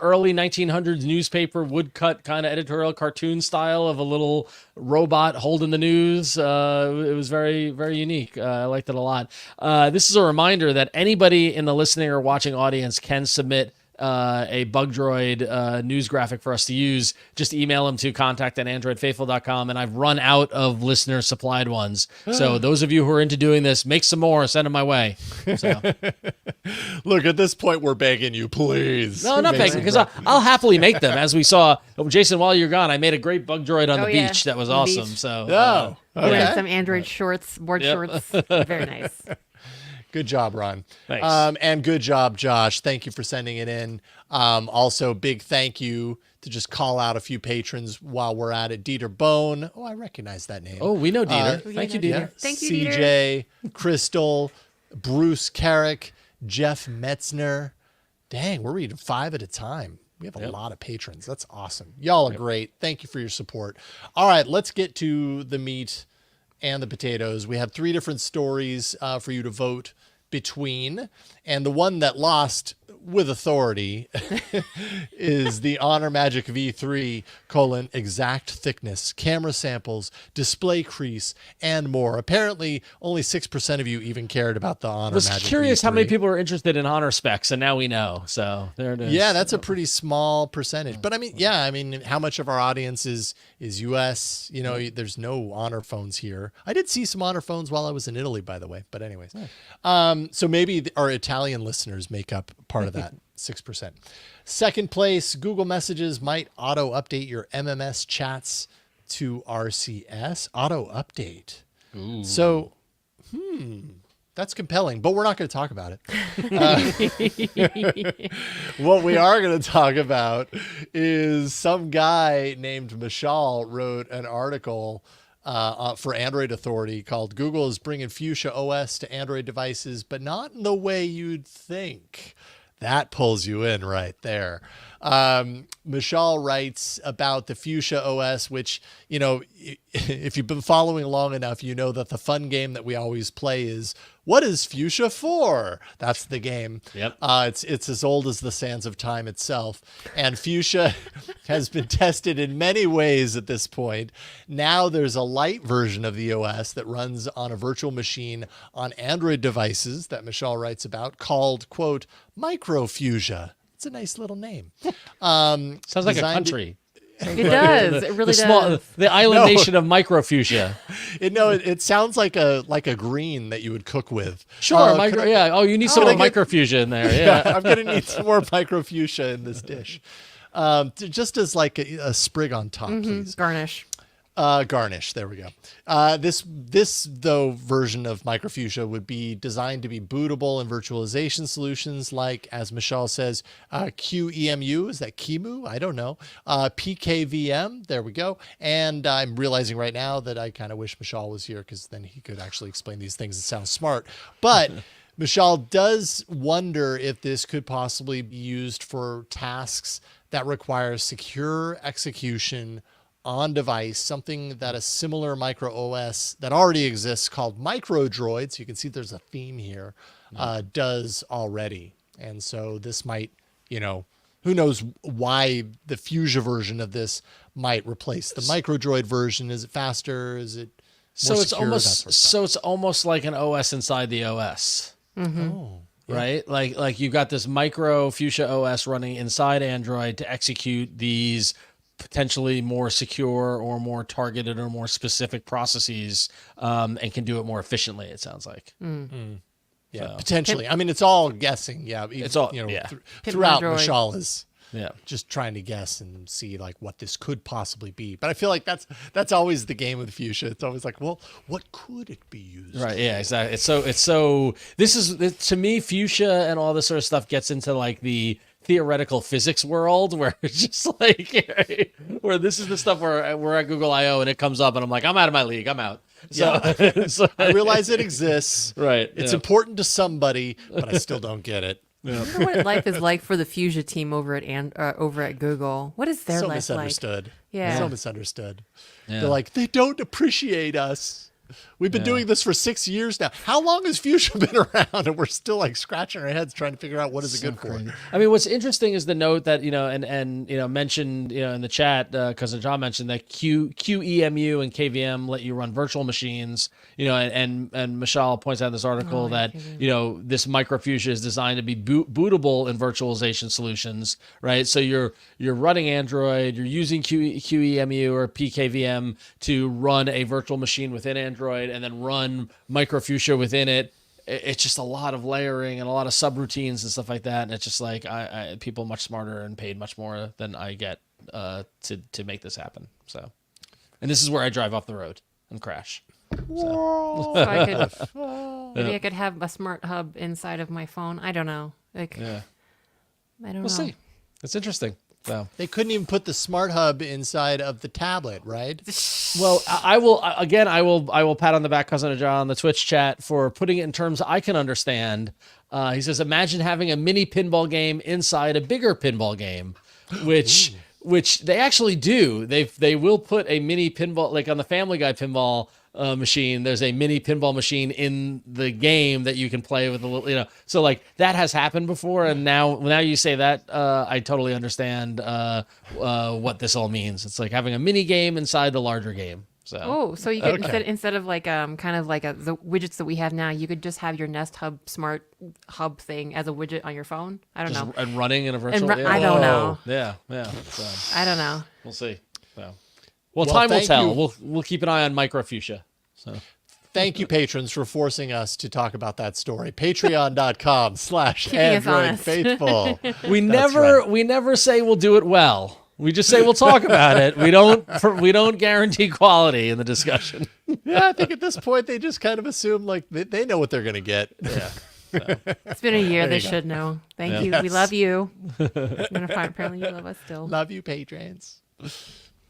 early 1900s newspaper woodcut kind of editorial cartoon style of a little robot holding the news. It was very, very unique. I liked it a lot. This is a reminder that anybody in the listening or watching audience can submit a Bug Droid news graphic for us to use. Just email them to contact@androidfaithful.com, and I've run out of listener supplied ones. So those of you who are into doing this, make some more, send them my way. So. Look, at this point, we're begging you, please. No, not begging, because I'll happily make them. As we saw, Jason, while you're gone, I made a great Bug Droid on the beach. That was awesome. So, okay. Some Android shorts, board shorts. Very nice. Good job, Ron. Thanks. And good job, Josh. Thank you for sending it in. Also, big thank you to just call out a few patrons while we're at it. Dieter Bone. Oh, I recognize that name. Oh, we know Dieter. Thank you, Dieter. Yeah. Thank you, Dieter. CJ, Crystal, Bruce Carrick, Jeff Metzner. Dang, we're reading 5 at a time. We have a lot of patrons. That's awesome. Y'all are great. Thank you for your support. All right, let's get to the meat and the potatoes. We have 3 different stories for you to vote between, and the one that lost with authority is the Honor Magic V3 : exact thickness, camera samples, display crease, and more. Apparently, only 6% of you even cared about the Honor Magic V3. I was curious how many people are interested in Honor specs, and now we know. So there it is. Yeah, that's a pretty small percentage. But I mean, how much of our audience is US? You know, there's no Honor phones here. I did see some Honor phones while I was in Italy, by the way. But anyways, so maybe our Italian listeners make up part of that 6%. Second place, Google Messages might auto update your MMS chats to RCS. Auto update. Ooh. So, that's compelling, but we're not going to talk about it. What we are going to talk about is some guy named Mishaal wrote an article for Android Authority called "Google is bringing Fuschia OS to Android devices, but not in the way you'd think." That pulls you in right there. Mishaal writes about the Fuschia OS, which, you know, if you've been following long enough, you know that the fun game that we always play is, what is Fuschia for? That's the game. Yep. It's as old as the sands of time itself. And Fuschia has been tested in many ways at this point. Now there's a light version of the OS that runs on a virtual machine on Android devices that Mishaal writes about called, quote, MicroFuschia. It's a nice little name. Sounds like a country. It does. It really does. The island nation of Microfuschia. It sounds like a green that you would cook with. Sure. Oh, you need some more microfuchsia in there. Yeah. I'm going to need some more microfuchsia in this dish. Just as like a sprig on top, please. Garnish. Garnish. There we go. This though version of MicroFuschia would be designed to be bootable in virtualization solutions like, as Mishaal says, QEMU. Is that QEMU? I don't know. PKVM. There we go. And I'm realizing right now that I kind of wish Mishaal was here because then he could actually explain these things and sound smart. But Mishaal does wonder if this could possibly be used for tasks that require secure execution on device, something that a similar micro OS that already exists called MicroDroid, so you can see there's a theme here, does already. And so this might, who knows why the Fuschia version of this might replace the microdroid version. Is it faster? Is it more secure? It's almost like an OS inside the OS. Mm-hmm. Oh. Yeah. Right? Like you've got this micro Fuschia OS running inside Android to execute these potentially more secure or more targeted or more specific processes, and can do it more efficiently, it sounds like. Yeah, potentially. I mean, it's all guessing. Yeah. It's all, throughout Mishaal is Yeah. just trying to guess and see like what this could possibly be. But I feel like that's always the game with Fuschia. It's always like, well, what could it be used Right. for? Yeah, exactly. It's so this is to me, Fuschia and all this sort of stuff gets into like the theoretical physics world where it's just like where this is the stuff where we're at Google I/O and it comes up and I'm like, I'm out of my league. I'm out. So, yeah. I realize it exists. Right. It's important to somebody, but I still don't get it. I wonder what life is like for the Fuschia team over at Google. What is their life like? So misunderstood. Yeah. So misunderstood. Yeah. They're like, they don't appreciate us. We've been doing this for 6 years now. How long has Fuschia been around? And we're still like scratching our heads trying to figure out what is it good for. I mean, what's interesting is the note that, and mentioned, in the chat, Cousin John mentioned that QEMU and KVM let you run virtual machines, and Mishaal points out in this article that, this microfuchsia is designed to be bootable in virtualization solutions, right? So you're running Android, you're using QEMU or PKVM to run a virtual machine within Android and then run microfuchsia within it. It's just a lot of layering and a lot of subroutines and stuff like that. And it's just like people much smarter and paid much more than I get to make this happen. So, and this is where I drive off the road and crash. So maybe I could have a smart hub inside of my phone. I don't know. I don't know. We'll see. It's interesting. So. They couldn't even put the smart hub inside of the tablet, right? Well, I will pat on the back, Cousin of John, on the Twitch chat for putting it in terms I can understand. He says, imagine having a mini pinball game inside a bigger pinball game, which they actually do. They will put a mini pinball, like on the Family Guy pinball machine. There's a mini pinball machine in the game that you can play with a little, So like that has happened before, and now you say that, I totally understand what this all means. It's like having a mini game inside the larger game. So you could instead of like kind of like the widgets that we have now, you could just have your Nest Hub smart hub thing as a widget on your phone. I don't know. And running in a virtual. I don't know. Yeah. So, I don't know. We'll see. So. Well, time will tell. We'll keep an eye on microfuchsia. So. Thank you, patrons, for forcing us to talk about that story. Patreon.com/AndroidFaithful. We never say we'll do it well. We just say we'll talk about it. We don't guarantee quality in the discussion. Yeah, I think at this point they just kind of assume like they know what they're going to get. Yeah. So. It's been a year. They should know. Thank you. Yes. We love you. Apparently you love us still. Love you, patrons.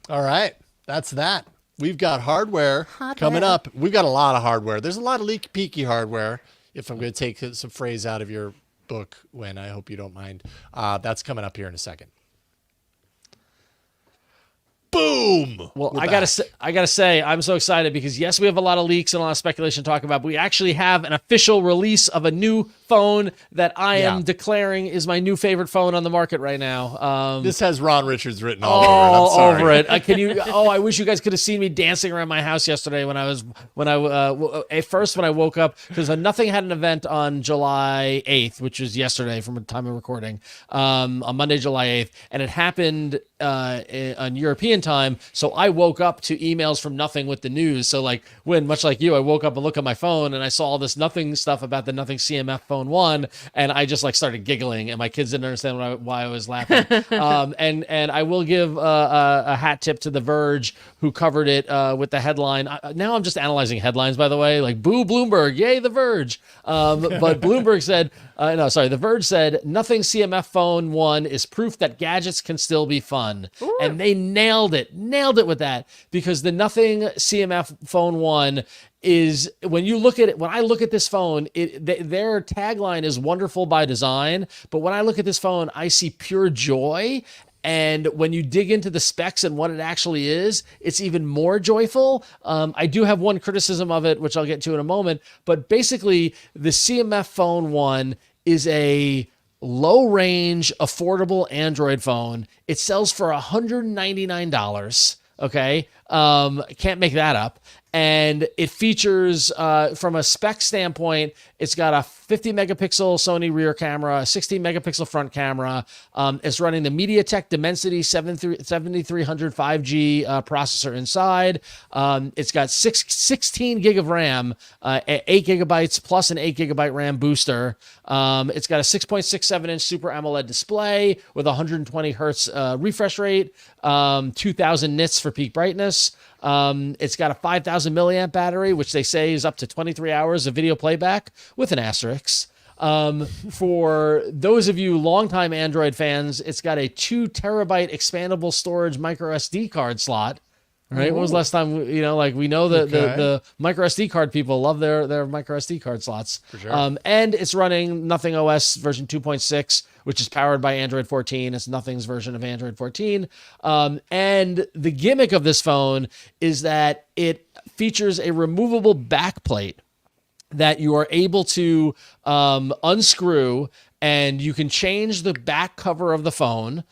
All right. That's that. We've got hardware coming up. We've got a lot of hardware. There's a lot of leaky peaky hardware. If I'm going to take some phrase out of your book, When, I hope you don't mind. That's coming up here in a second. Boom. Well, I gotta say, I'm so excited because yes, we have a lot of leaks and a lot of speculation to talk about, but we actually have an official release of a new phone that I am declaring is my new favorite phone on the market right now. This has Ron Richards written all over it. I wish you guys could have seen me dancing around my house yesterday when I woke up, because Nothing had an event on July 8th, which was yesterday from the time of recording, on Monday, July 8th, and it happened on European time. So I woke up to emails from Nothing with the news. So like much like you, I woke up and looked at my phone and I saw all this Nothing stuff about the Nothing CMF Phone 1, and I just like started giggling, and my kids didn't understand why I was laughing. And I will give a hat tip to The Verge, who covered it with the headline. Now I'm just analyzing headlines, by the way, like boo Bloomberg, yay The Verge. But Bloomberg said, The Verge said, Nothing CMF Phone 1 is proof that gadgets can still be fun. Ooh. And they nailed it with that, because the Nothing CMF Phone 1 is, when I look at this phone, their tagline is wonderful by design, but when I look at this phone, I see pure joy. And when you dig into the specs and what it actually is, it's even more joyful. I do have one criticism of it, which I'll get to in a moment, but basically the CMF Phone 1 is a low-range, affordable Android phone. It sells for $199. Okay, can't make that up. And it features, from a spec standpoint, it's got a 50 megapixel Sony rear camera, a 16 megapixel front camera. It's running the MediaTek Dimensity 7300 5G processor inside. It's got 16 gig of RAM, 8 gigabytes plus an 8 gigabyte RAM booster. It's got a 6.67 inch Super AMOLED display with 120 hertz refresh rate, 2000 nits for peak brightness. It's got a 5,000 milliamp battery, which they say is up to 23 hours of video playback with an asterisk. For those of you longtime Android fans, it's got a 2 terabyte expandable storage micro SD card slot. Right? When was the last time, we know the micro SD card people love their micro SD card slots. For sure. And it's running Nothing OS version 2.6, which is powered by Android 14. It's Nothing's version of Android 14. And the gimmick of this phone is that it features a removable backplate that you are able to unscrew, and you can change the back cover of the phone,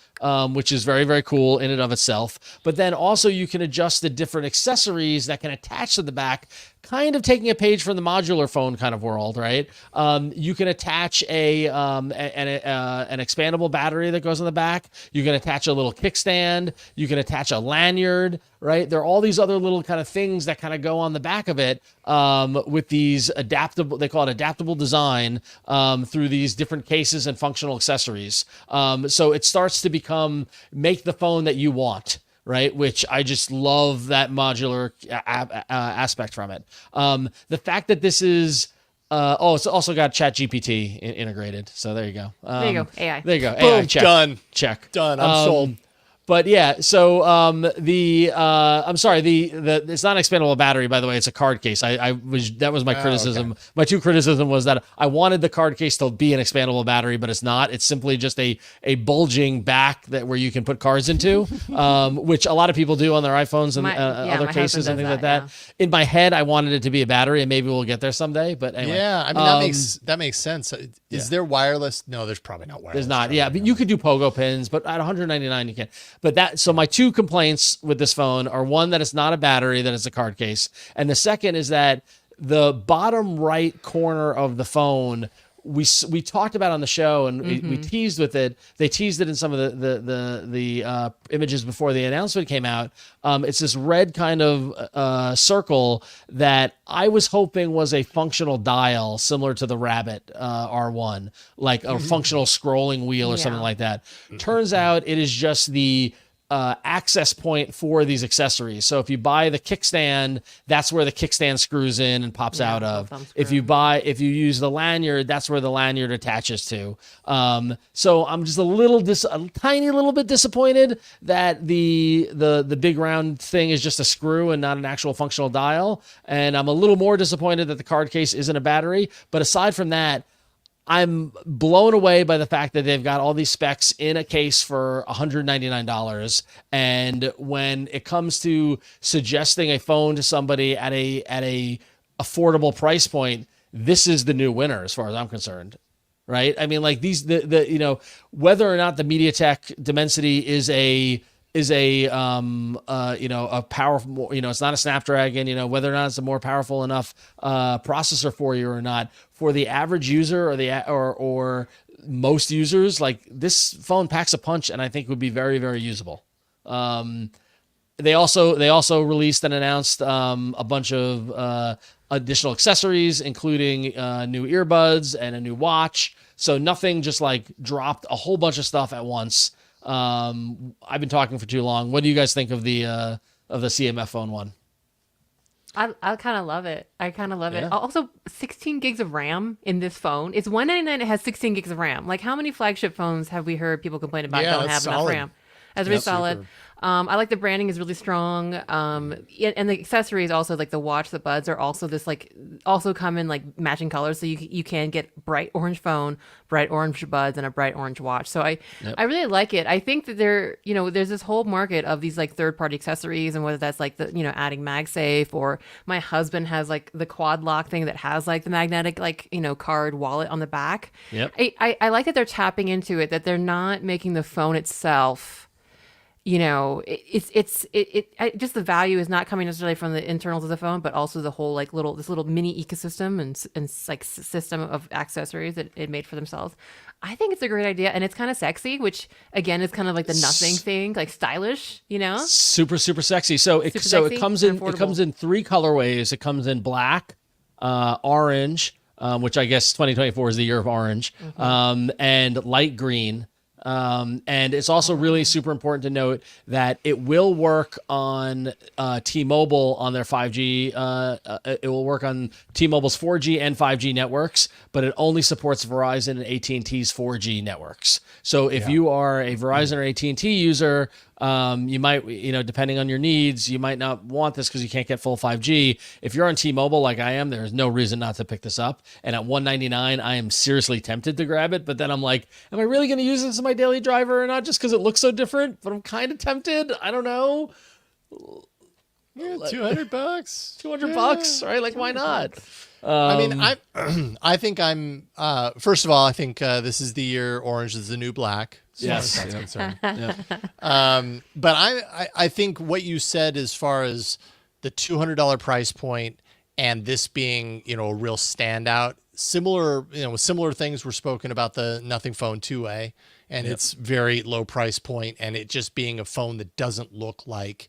which is very, very cool in and of itself. But then also you can adjust the different accessories that can attach to the back, kind of taking a page from the modular phone kind of world, right? You can attach an expandable battery that goes on the back. You can attach a little kickstand. You can attach a lanyard, right? There are all these other little kind of things that kind of go on the back of it with these adaptable, they call it adaptable design, through these different cases and functional accessories. So it starts to make the phone that you want, right? Which I just love that modular aspect from it. The fact that this is, it's also got ChatGPT integrated. So there you go. There you go. AI. There you go. Boom, AI, check. done. Check. Done. I'm sold. But yeah, so I'm sorry, the it's not an expandable battery, by the way, it's a card case. That was my criticism. Okay. My two criticism was that I wanted the card case to be an expandable battery, but it's not. It's simply just a bulging back where you can put cards into, which a lot of people do on their iPhones and other cases and things like that. Yeah. In my head, I wanted it to be a battery, and maybe we'll get there someday. But anyway, yeah, I mean that makes sense. Is there wireless? No, there's probably not wireless. There's not. Yeah, but you could do pogo pins, but at $199 you can. But so my two complaints with this phone are, one, that it's not a battery, that it's a card case. And the second is that the bottom right corner of the phone, we talked about on the show, and we teased with it. They teased it in some of the images before the announcement came out. It's this red kind of circle that I was hoping was a functional dial similar to the Rabbit R1, like a functional scrolling wheel or something like that. Turns out it is just the access point for these accessories. So if you buy the kickstand, that's where the kickstand screws in and pops out of. If you use the lanyard, that's where the lanyard attaches to. So I'm just a tiny little bit disappointed that the big round thing is just a screw and not an actual functional dial. And I'm a little more disappointed that the card case isn't a battery. But aside from that, I'm blown away by the fact that they've got all these specs in a case for $199. And when it comes to suggesting a phone to somebody at a affordable price point, this is the new winner as far as I'm concerned. Right? I mean, like whether or not the MediaTek Dimensity is a powerful, it's not a Snapdragon, whether or not it's a more powerful enough processor for you or not, for the average user or most users, like, this phone packs a punch, and I think would be very, very usable. They also released and announced a bunch of additional accessories, including new earbuds and a new watch. So nothing just like dropped a whole bunch of stuff at once. I've been talking for too long. What do you guys think of the CMF Phone 1? I kind of love it. it. Also, 16 gigs of RAM in this phone. It's $199. It has 16 gigs of RAM. Like, how many flagship phones have we heard people complain about don't have enough RAM? That's really solid. I like the branding is really strong. And the accessories also, like the watch, the buds are also also come in like matching colors. So you can get bright orange phone, bright orange buds, and a bright orange watch. So I really like it. I think that there's this whole market of these like third party accessories, and whether that's like adding MagSafe, or my husband has like the quad lock thing that has like the magnetic card wallet on the back. Yep. I like that they're tapping into it, that they're not making the phone itself. Just the value is not coming necessarily from the internals of the phone, but also the whole like this little mini ecosystem and like system of accessories that it made for themselves. I think it's a great idea, and it's kind of sexy, which again is kind of like the nothing thing, like stylish, Super sexy. So it comes in affordable. It comes in 3 colorways. It comes in black, orange, which I guess 2024 is the year of orange, and light green. And it's also really super important to note that it will work on T-Mobile on their 5G. It will work on T-Mobile's 4G and 5G networks, but it only supports Verizon and AT&T's 4G networks. So if you are a Verizon or AT&T user, you might, depending on your needs, you might not want this because you can't get full 5G. If you're on T-Mobile like I am, there's no reason not to pick this up. And at $199, I am seriously tempted to grab it. But then I'm like, am I really going to use this as my daily driver or not? Just because it looks so different. But I'm kind of tempted. I don't know. Yeah, $200. $200, right? Like, why not? I think I'm. First of all, I think this is the year orange is the new black. As far as that's concerned. But I think what you said as far as the $200 price point and this being a real standout. Similar things were spoken about the Nothing Phone 2A and its very low price point, and it just being a phone that doesn't look like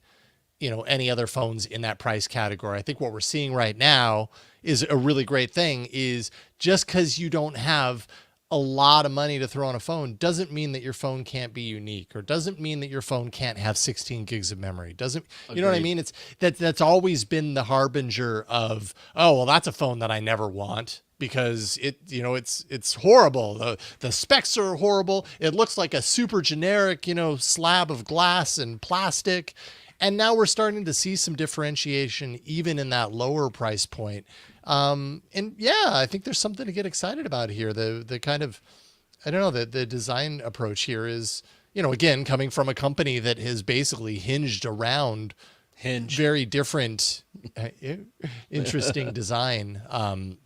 any other phones in that price category. I think what we're seeing right now is a really great thing. Is just because you don't have a lot of money to throw on a phone doesn't mean that your phone can't be unique, or doesn't mean that your phone can't have 16 gigs of memory. Doesn't, you know what I mean? It's that's always been the harbinger of, oh, well, that's a phone that I never want because it's horrible. The specs are horrible. It looks like a super generic, slab of glass and plastic. And now we're starting to see some differentiation even in that lower price point. And yeah, I think there's something to get excited about here. The kind of, I don't know, the design approach here is, again, coming from a company that has basically hinged around very different, interesting design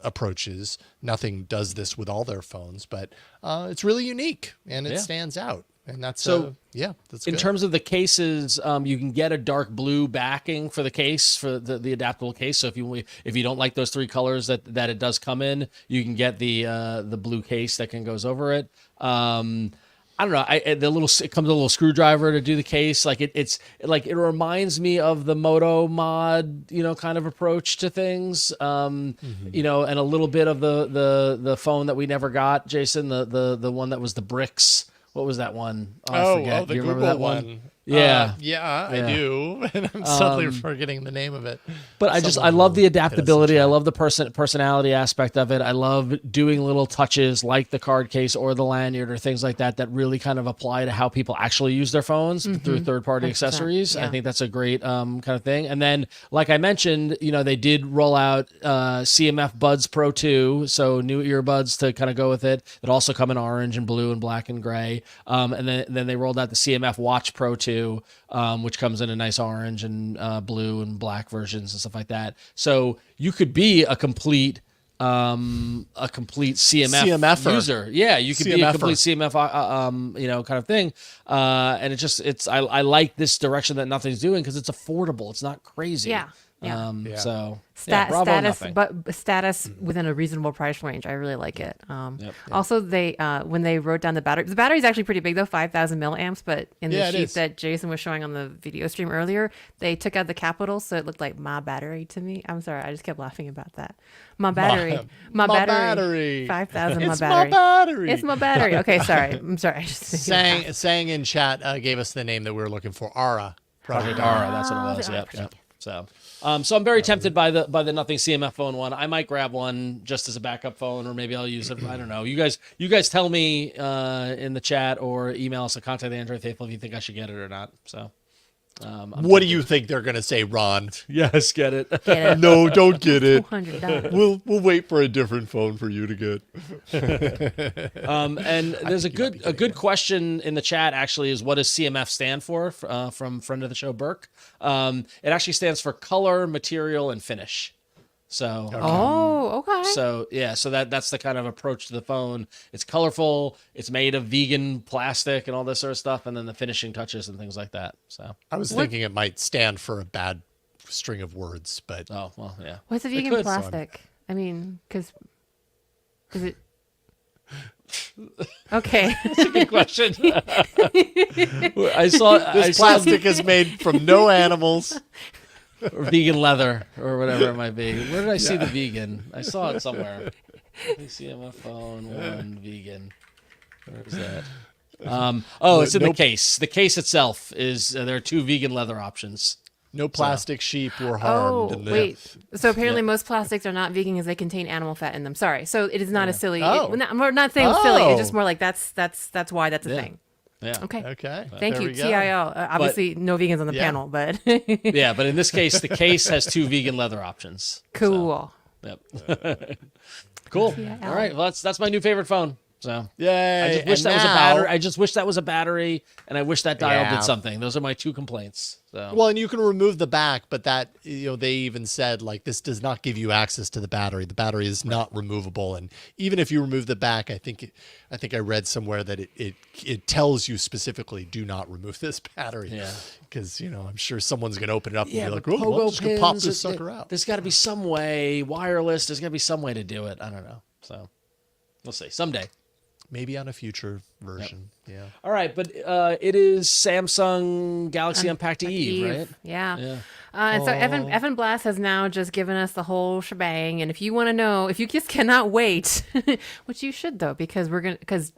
approaches. Nothing does this with all their phones, but it's really unique and it stands out. And that's so. That's in good. terms of the cases, you can get a dark blue backing for the case, for the adaptable case. So if you don't like those 3 colors that it does come in, you can get the blue case that goes over it. I don't know. It comes with a little screwdriver to do the case. Like it reminds me of the Moto Mod, kind of approach to things. And a little bit of the phone that we never got, Jason, the one that was the bricks. What was that one? I forget. The Do you Google remember that one? Yeah. I do. And I'm suddenly forgetting the name of it. But I love the adaptability. I love the personality aspect of it. I love doing little touches like the card case or the lanyard or things like that really kind of apply to how people actually use their phones through third-party accessories. Yeah. I think that's a great kind of thing. And then, like I mentioned, they did roll out CMF Buds Pro 2, so new earbuds to kind of go with it, that also come in orange and blue and black and gray. And then they rolled out the CMF Watch Pro 2, which comes in a nice orange and blue and black versions and stuff like that. So you could be a complete CMF user. Yeah, you could be a complete CMF, kind of thing. And I like this direction that Nothing's doing because it's affordable. It's not crazy. Yeah. So status within a reasonable price range. I really like it. Also, they when they wrote down the battery is actually pretty big though, 5,000 milliamps. But in the sheet that Jason was showing on the video stream earlier, they took out the capitals, so it looked like my battery to me. I'm sorry, I just kept laughing about that. My battery, 5,000. It's my battery. It's my battery. Okay, sorry. I'm sorry. I just Sang in chat gave us the name that we were looking for. Project Ara. That's what it was. Yep. So I'm very tempted by the nothing CMF phone one. I might grab one just as a backup phone, or maybe I'll use it. I don't know. You guys tell me in the chat or email us at Contact Android Faithful if you think I should get it or not. So. What do you think they're going to say, Ron? Yes, get it. No, don't get it. $200. We'll wait for a different phone for you to get. And there's a good question in the chat actually is what does CMF stand for from friend of the show Burke? It actually stands for color, material, and finish. So okay. So yeah, so that's the kind of approach to the phone. It's colorful, it's made of vegan plastic and all this sort of stuff, and then the finishing touches and things like that. So I was thinking it might stand for a bad string of words, but oh well, yeah. What's a vegan plastic? I mean, because is it? Okay. That's a good question. I saw plastic is made from no animals. Or vegan leather, or whatever it might be. Where did I see the vegan? I saw it somewhere. CMF phone one vegan. Where is that? It's in the case. The case itself is there are 2 vegan leather options. No plastic sheep were harmed. Wait. So apparently most plastics are not vegan because they contain animal fat in them. Sorry. So it is not a silly. I'm not saying silly. It's just more like that's why that's a thing. Yeah. Okay. Thank you, TIL. Obviously, no vegans on the panel, but yeah. But in this case, the case has 2 vegan leather options. Cool. So, yep. Cool. All right. Well, that's my new favorite phone. So yay! I just wish that was a battery. I just wish that was a battery, and I wish that dial did something. Those are my 2 complaints. So. Well, and you can remove the back, but that they even said like this does not give you access to the battery. The battery is not removable, and even if you remove the back, I think I read somewhere that it tells you specifically do not remove this battery. Yeah, because I'm sure someone's gonna open it up and be like, pogo well, just gonna pop pins, this sucker out. There's got to be some way wireless. There's got to be some way to do it. I don't know. So we'll see someday. Maybe on a future version. Yep. Yeah. All right, but it is Samsung Galaxy Unpacked Eve, right? Yeah. And so Evan Blass has now just given us the whole shebang. And if you want to know, if you just cannot wait, which you should though, because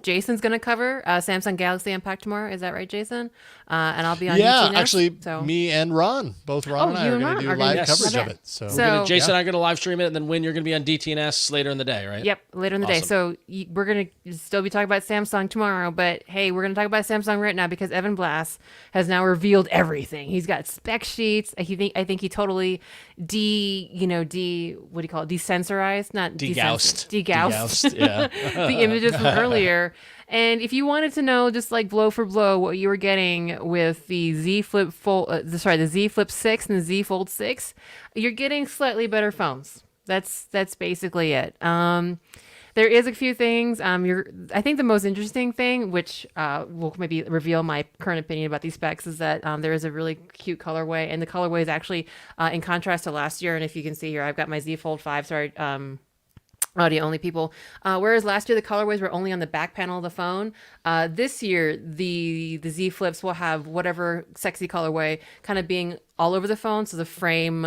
Jason's gonna cover Samsung Galaxy Unpacked tomorrow. Is that right, Jason? And I'll be on. Yeah, actually, me and Ron, both Ron and I are going to do live coverage of it. So Jason and I are going to live stream it, and then Win, you're going to be on DTNS later in the day, right? Yep, later in the day. So we're going to still be talking about Samsung tomorrow, but hey, we're going to talk about Samsung right now because Evan Blass has now revealed everything. He's got spec sheets. I think he totally what do you call it? Desensorized, not degaussed. Degaussed. Yeah. The images from earlier. And if you wanted to know, just like blow for blow, what you were getting with the Z Flip the Z Flip 6 and the Z Fold 6, you're getting slightly better phones. That's basically it. There is a few things. I think the most interesting thing, which will maybe reveal my current opinion about these specs, is that there is a really cute colorway, and the colorway is actually in contrast to last year. And if you can see here, I've got my Z Fold 5. Sorry. Audio only people. Whereas last year the colorways were only on the back panel of the phone. This year the Z Flips will have whatever sexy colorway kind of being all over the phone. So the frame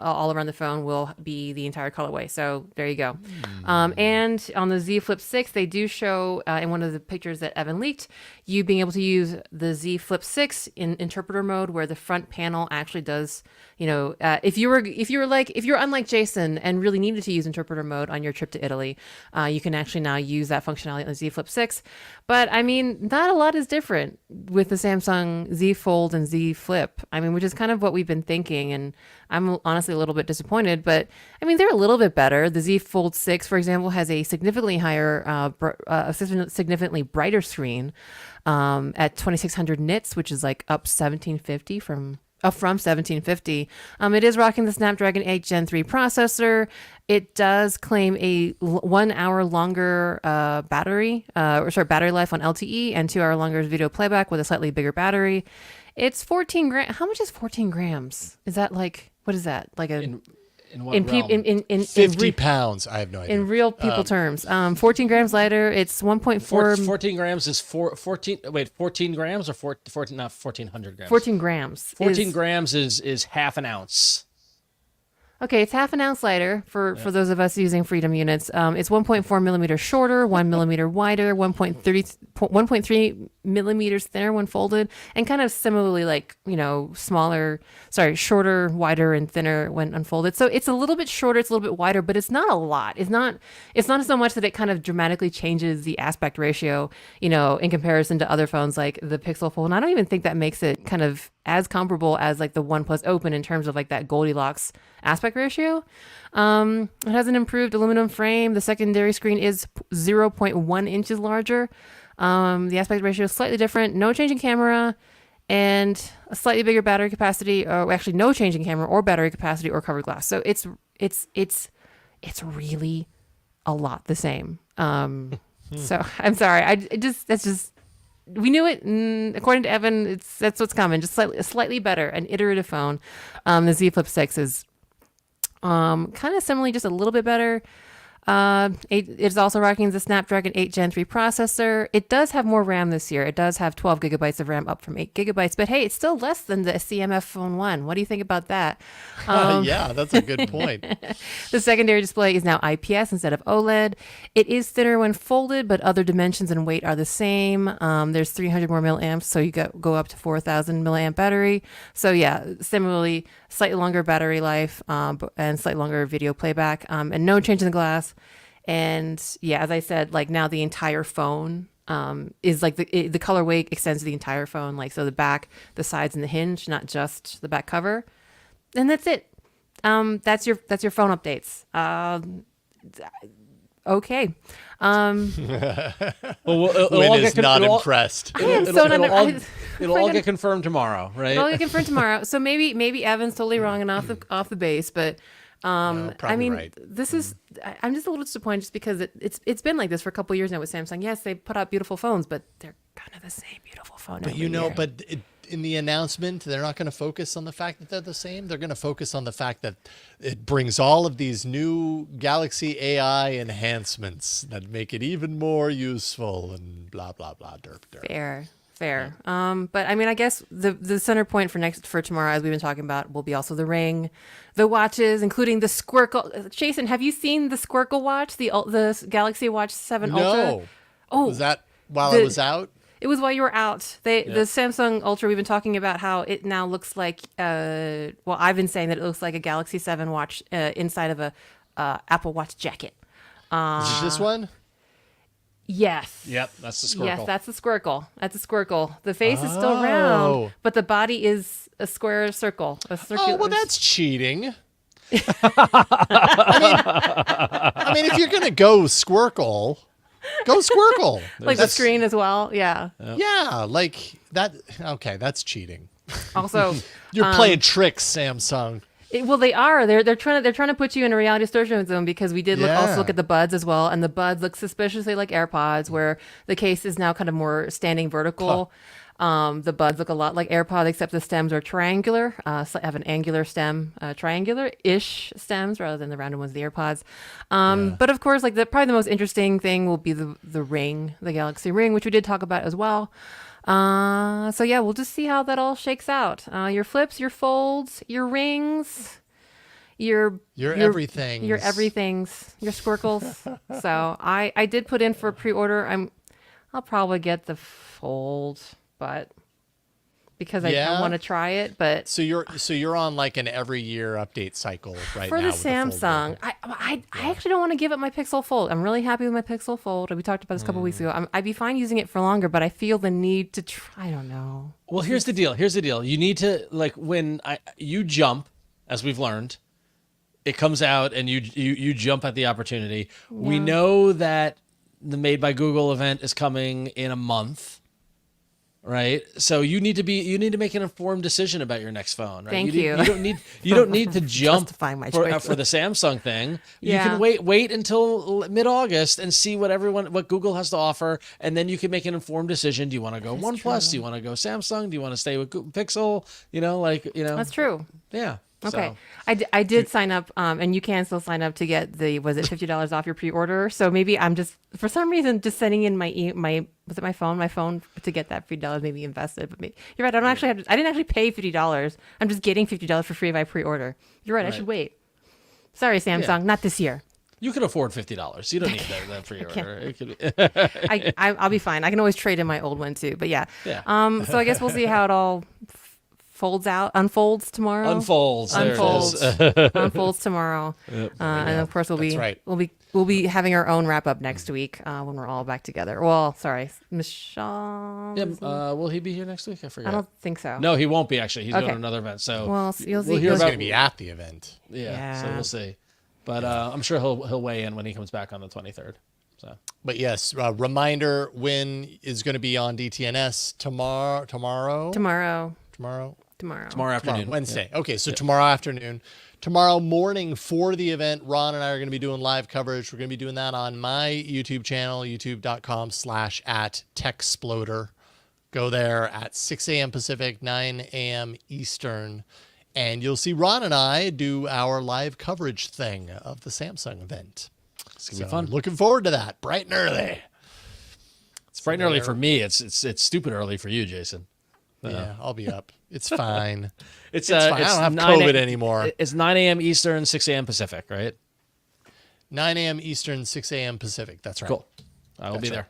all around the phone will be the entire colorway. So there you go. And on the Z Flip 6, they do show in one of the pictures that Evan leaked, you being able to use the Z Flip 6 in interpreter mode, where the front panel actually does, if you're unlike Jason and really needed to use interpreter mode on your trip to Italy, you can actually now use that functionality on the Z Flip 6. But I mean, not a lot is different with the Samsung Z Fold and Z Flip. I mean, which is kind of what we've been thinking, and I'm honestly a little bit disappointed, but I mean, they're a little bit better. The Z Fold 6, for example, has a significantly higher, significantly brighter screen at 2600 nits, which is like up 1750 from 1750. It is rocking the Snapdragon 8 Gen 3 processor. It does claim a 1 hour longer battery life on LTE and 2 hour longer video playback with a slightly bigger battery. It's 14 grams. How much is 14 grams? Is that like, what is that? Like in what realm? In 50 pounds. I have no idea. In real people terms. 14 grams lighter. It's 1.4. 14 grams is 14 grams or 14, not 1400 grams. 14 grams. 14 grams is half an ounce. Okay, it's half an ounce lighter for those of us using Freedom units. It's 1.4 millimeters shorter, 1 millimeter wider, 1.3 millimeters thinner when folded, and kind of similarly like, shorter, wider, and thinner when unfolded. So it's a little bit shorter, it's a little bit wider, but it's not a lot. It's not so much that it kind of dramatically changes the aspect ratio, in comparison to other phones like the Pixel Fold. And I don't even think that makes it kind of as comparable as like the OnePlus Open in terms of like that Goldilocks aspect ratio. It has an improved aluminum frame. The secondary screen is 0.1 inches larger. The aspect ratio is slightly different. No change in camera, and a slightly bigger battery capacity. Or actually, no change in camera or battery capacity or covered glass. So it's really a lot the same. So I'm sorry. We knew it. According to Evan, that's what's coming. Just slightly better, an iterative phone. The Z Flip 6 is kind of similarly, just a little bit better. It's also rocking the Snapdragon 8 Gen 3 processor. It does have more RAM this year. It does have 12 gigabytes of RAM, up from 8 gigabytes. But hey, it's still less than the CMF Phone 1. What do you think about that? Yeah, that's a good point. The secondary display is now IPS instead of OLED. It is thinner when folded, but other dimensions and weight are the same. There's 300 more milliamps, so you go up to 4,000 milliamp battery. So yeah, similarly, slightly longer battery life, and slightly longer video playback, and no change in the glass. And yeah, as I said, like now the entire phone is like the colorway extends to the entire phone, like so the back, the sides, and the hinge, not just the back cover. And that's it. That's your phone updates. Okay. Win is not impressed. I am so not. It'll all get confirmed tomorrow, right? It'll all get confirmed tomorrow. So maybe Evan's totally wrong and off the base, but I mean, right. This is. I'm just a little disappointed just because it's been like this for a couple of years now with Samsung. Yes, they put out beautiful phones, but they're kind of the same beautiful phone. But in the announcement, they're not going to focus on the fact that they're the same. They're going to focus on the fact that it brings all of these new Galaxy AI enhancements that make it even more useful and blah, blah, blah, derp, derp. Fair. But I mean, I guess the center point for tomorrow, as we've been talking about, will be also the Ring, the watches, including the Squircle. Jason, have you seen the Squircle watch, the Galaxy Watch 7 Ultra? No. Oh, was that while I was out? It was while you were out. The Samsung Ultra, we've been talking about how it now looks like, I've been saying that it looks like a Galaxy 7 watch inside of a Apple Watch jacket. Is this one? Yes. Yep, that's the Squircle. Yes, that's the Squircle. That's a Squircle. The face is still round, but the body is a square circle. Oh, well, that's cheating. I mean, if you're going to go Squircle, go Squircle. Like the screen as well. Yeah. Yeah, like that. Okay, that's cheating. Also, you're playing tricks, Samsung. They are. They're trying to put you in a reality distortion zone, because we did also look at the Buds as well, and the Buds look suspiciously like AirPods, where the case is now kind of more standing vertical. The Buds look a lot like AirPods, except the stems are triangular. So have an angular stem, triangular-ish stems rather than the rounded ones of the AirPods. But of course, like probably the most interesting thing will be the Ring, the Galaxy Ring, which we did talk about as well. So yeah, we'll just see how that all shakes out. Your flips, your folds, your rings, your everything, your everythings, your squircles. So I did put in for a pre-order. I'll probably get the fold, but because I want to try it. But so you're on like an every year update cycle right for now the Samsung. I actually don't want to give up my Pixel Fold. I'm really happy with my Pixel Fold. We talked about this a couple weeks ago. I'd be fine using it for longer, but I feel the need to try. I don't know. Well, here's the deal. You need to, like, when you jump, as we've learned, it comes out and you jump at the opportunity. Yeah. We know that the Made by Google event is coming in a month. Right, so you need to make an informed decision about your next phone. Right? Thank you. You don't need to jump for the Samsung thing. Yeah. You can wait until mid-August and see what Google has to offer, and then you can make an informed decision. Do you want to go OnePlus? Do you want to go Samsung? Do you want to stay with Pixel? That's true. Yeah. Okay, so. I did sign up, and you can still sign up to get was it $50 off your pre-order? So maybe I'm just, for some reason, just sending in my phone to get that $50 maybe invested. But you're right. I didn't actually pay $50. I'm just getting $50 for free if I pre-order. You're right. I should wait. Sorry, Samsung, not this year. You can afford $50. You don't need that pre-order. It could be. I'll be fine. I can always trade in my old one too. But yeah. So I guess we'll see how it all unfolds tomorrow. Unfolds tomorrow. Yep. And of course we'll be having our own wrap up next week when we're all back together. Well, sorry, Mishaal. Yeah. Will he be here next week? I forgot. I don't think so. No, he won't be actually. He's going to another event. So you'll see. He's going to be at the event. Yeah. So we'll see. But I'm sure he'll weigh in when he comes back on the 23rd. So. But yes, reminder: Win is going to be on DTNS tomorrow. Tomorrow afternoon. Wednesday. Yeah. Okay, so tomorrow afternoon. Tomorrow morning for the event, Ron and I are going to be doing live coverage. We're going to be doing that on my YouTube channel, youtube.com/@TechSploder. Go there at 6 a.m. Pacific, 9 a.m. Eastern. And you'll see Ron and I do our live coverage thing of the Samsung event. It's going to be fun. Looking forward to that. Bright and early. It's bright and early for me. It's stupid early for you, Jason. Yeah, I'll be up. It's fine. It's fine. I don't have COVID anymore. It's 9 a.m. Eastern, 6 a.m. Pacific, right? 9 a.m. Eastern, 6 a.m. Pacific. That's right. Cool. I will be there.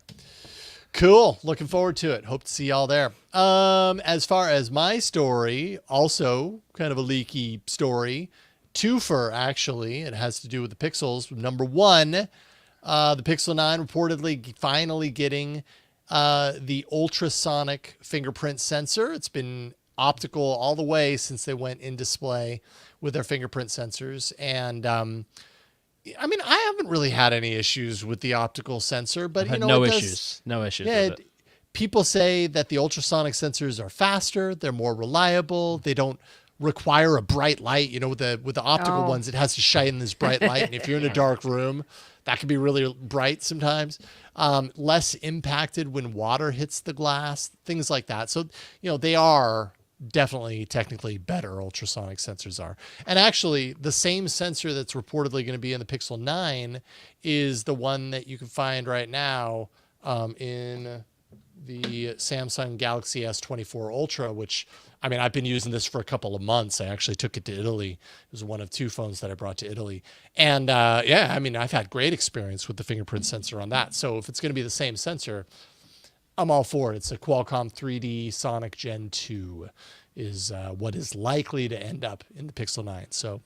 Cool. Looking forward to it. Hope to see y'all there. As far as my story, also kind of a leaky story. Twofer, actually. It has to do with the Pixels. Number one, the Pixel 9 reportedly finally getting the ultrasonic fingerprint sensor. It's been optical all the way since they went in display with their fingerprint sensors. And I mean, I haven't really had any issues with the optical sensor, but no issues. Yeah, with it. People say that the ultrasonic sensors are faster, they're more reliable, they don't require a bright light. With the optical ones, it has to shine this bright light, and if you're in a dark room, that can be really bright sometimes. Less impacted when water hits the glass, things like that. So, they are definitely technically better, ultrasonic sensors are. And actually, the same sensor that's reportedly going to be in the Pixel 9 is the one that you can find right now in the Samsung Galaxy S24 Ultra, which, I mean, I've been using this for a couple of months. I actually took it to Italy. It was one of two phones that I brought to Italy. And I mean, I've had great experience with the fingerprint sensor on that. So if it's going to be the same sensor, I'm all for it. It's a Qualcomm 3D Sonic Gen 2 is what is likely to end up in the Pixel 9. So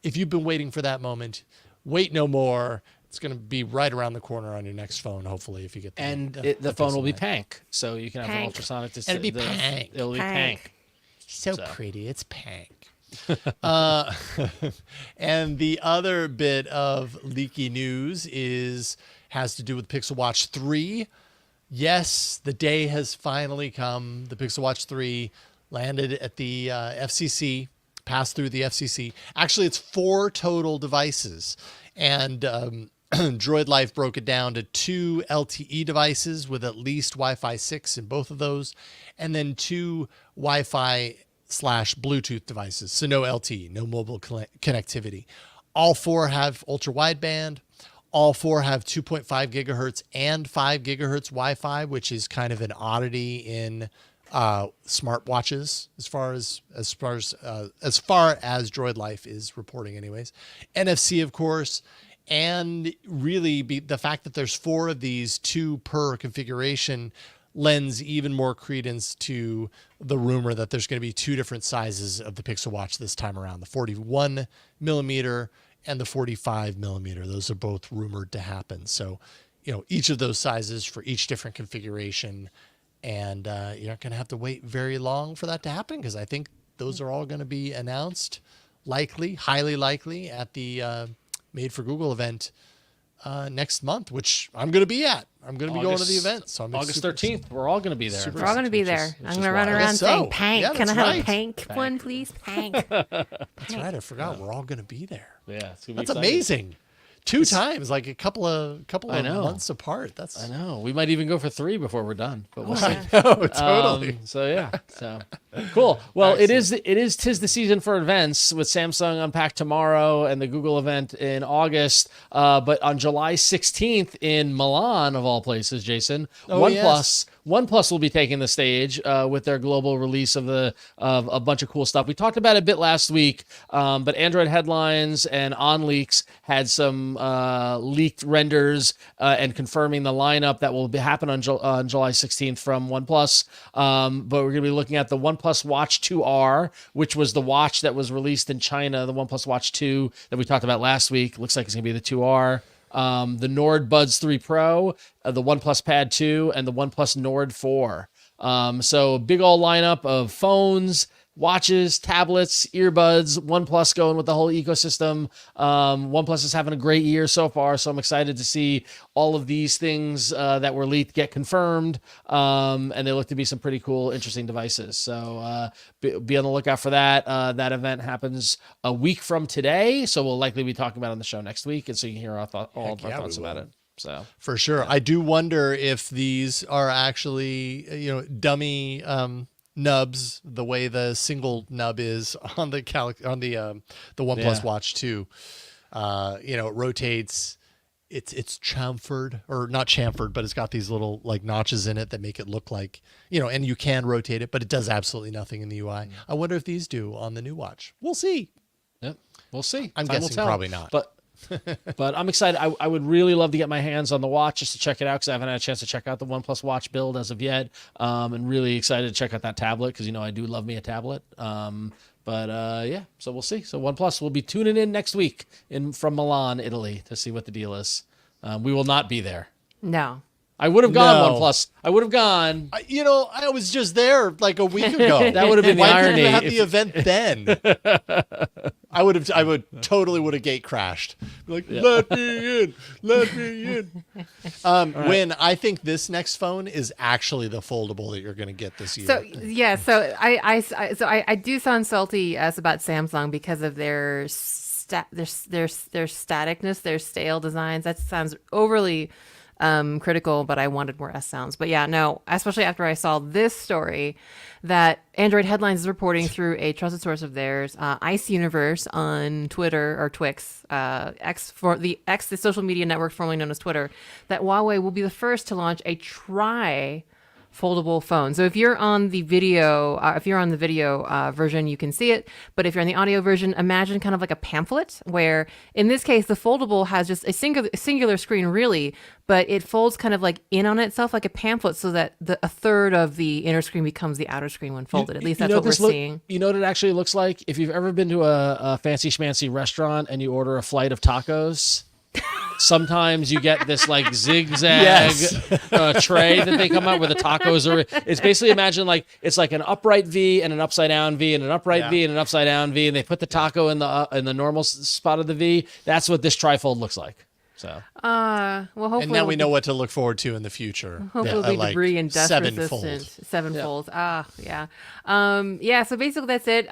if you've been waiting for that moment, wait no more. It's going to be right around the corner on your next phone, hopefully, if you get the phone will be pank, so you can have an ultrasonic. It'll be pank. It'll be pank. So pretty. It's pank. And the other bit of leaky news has to do with Pixel Watch 3. Yes, the day has finally come. The Pixel Watch 3 landed at the FCC, passed through the FCC. Actually, it's 4 total devices. And Droid Life broke it down to 2 LTE devices with at least Wi-Fi 6 in both of those, and then 2 Wi-Fi/Bluetooth devices. So no LTE, no mobile connectivity. All 4 have ultra-wideband. All 4 have 2.5 gigahertz and 5 gigahertz Wi-Fi, which is kind of an oddity in smartwatches as far as Droid Life is reporting anyways. NFC, of course, and really the fact that there's 4 of these, 2 per configuration, lends even more credence to the rumor that there's going to be 2 different sizes of the Pixel Watch this time around, the 41 millimeter and the 45 millimeter. Those are both rumored to happen. So, each of those sizes for each different configuration. And you're not going to have to wait very long for that to happen, because I think those are all going to be announced highly likely at the Made for Google event next month, which I'm going to be at. I'm going to be going to the event. So I'm August 13th. We're all going to be there. We're all going to be there. I'm going to run around saying, "Pank, can I have a pank one, please? Pank." That's right. I forgot. We're all going to be there. Yeah, it's gonna be That's exciting. Amazing. 2 times, like a couple of months apart. I know. We might even go for 3 before we're done. But we'll see. I know, totally. So yeah. So Cool. Well, Excellent. it is 'tis the season for events with Samsung Unpacked tomorrow and the Google event in August. But on July 16th in Milan, of all places, Jason, OnePlus will be taking the stage with their global release of a bunch of cool stuff. We talked about it a bit last week, but Android Headlines and OnLeaks had some leaked renders and confirming the lineup that will happen on July 16th from OnePlus. But we're going to be looking at the OnePlus Watch 2R, which was the watch that was released in China, the OnePlus Watch 2 that we talked about last week. Looks like it's going to be the 2R. The Nord Buds 3 Pro, the OnePlus Pad 2, and the OnePlus Nord 4. So a big old lineup of phones, watches, tablets, earbuds, OnePlus going with the whole ecosystem. OnePlus is having a great year so far, so I'm excited to see all of these things that were leaked get confirmed, and they look to be some pretty cool, interesting devices. So be on the lookout for that. That event happens a week from today, so we'll likely be talking about it on the show next week, and so you can hear all of our thoughts about it. So for sure, yeah. I do wonder if these are actually dummy nubs, the way the single nub is on the OnePlus Watch 2. It rotates. It's chamfered, or not chamfered, but it's got these little like notches in it that make it look like, and you can rotate it, but it does absolutely nothing in the UI. I wonder if these do on the new watch. We'll see. Yep, we'll see. I'm guessing probably not. But I'm excited. I would really love to get my hands on the watch just to check it out, because I haven't had a chance to check out the OnePlus Watch build as of yet. And really excited to check out that tablet, because I do love me a tablet. So we'll see. So OnePlus will be tuning in next week from Milan, Italy, to see what the deal is. We will not be there. No. I would have gone OnePlus. I would have gone. I was just there like a week ago. That would have been the irony. Why didn't you have the event then? I would totally gate crashed. Like, let me in. When I think this next phone is actually the foldable that you're going to get this year. So I do sound salty about Samsung because of their staticness, their stale designs. That sounds overly critical, but I wanted more S sounds. But yeah, no, especially after I saw this story that Android Headlines is reporting through a trusted source of theirs, Ice Universe on Twitter, or Twix, the social media network formerly known as Twitter, that Huawei will be the first to launch a foldable phone. So if you're on the video, version, you can see it. But if you're on the audio version, imagine kind of like a pamphlet, where in this case, the foldable has just a singular screen, really, but it folds kind of like in on itself like a pamphlet, so that a third of the inner screen becomes the outer screen when folded. At least that's what we're seeing. You know what it actually looks like? If you've ever been to a fancy schmancy restaurant and you order a flight of tacos, sometimes you get this like zigzag tray that they come out where the tacos are. It's basically, imagine like it's like an upright V and an upside down V and an upright V and an upside down V, and they put the taco in the normal spot of the V. That's what this trifold looks like. So hopefully, and now we know what to look forward to in the future. Hopefully it'll be debris and dust resistant. Sevenfold. So basically that's it.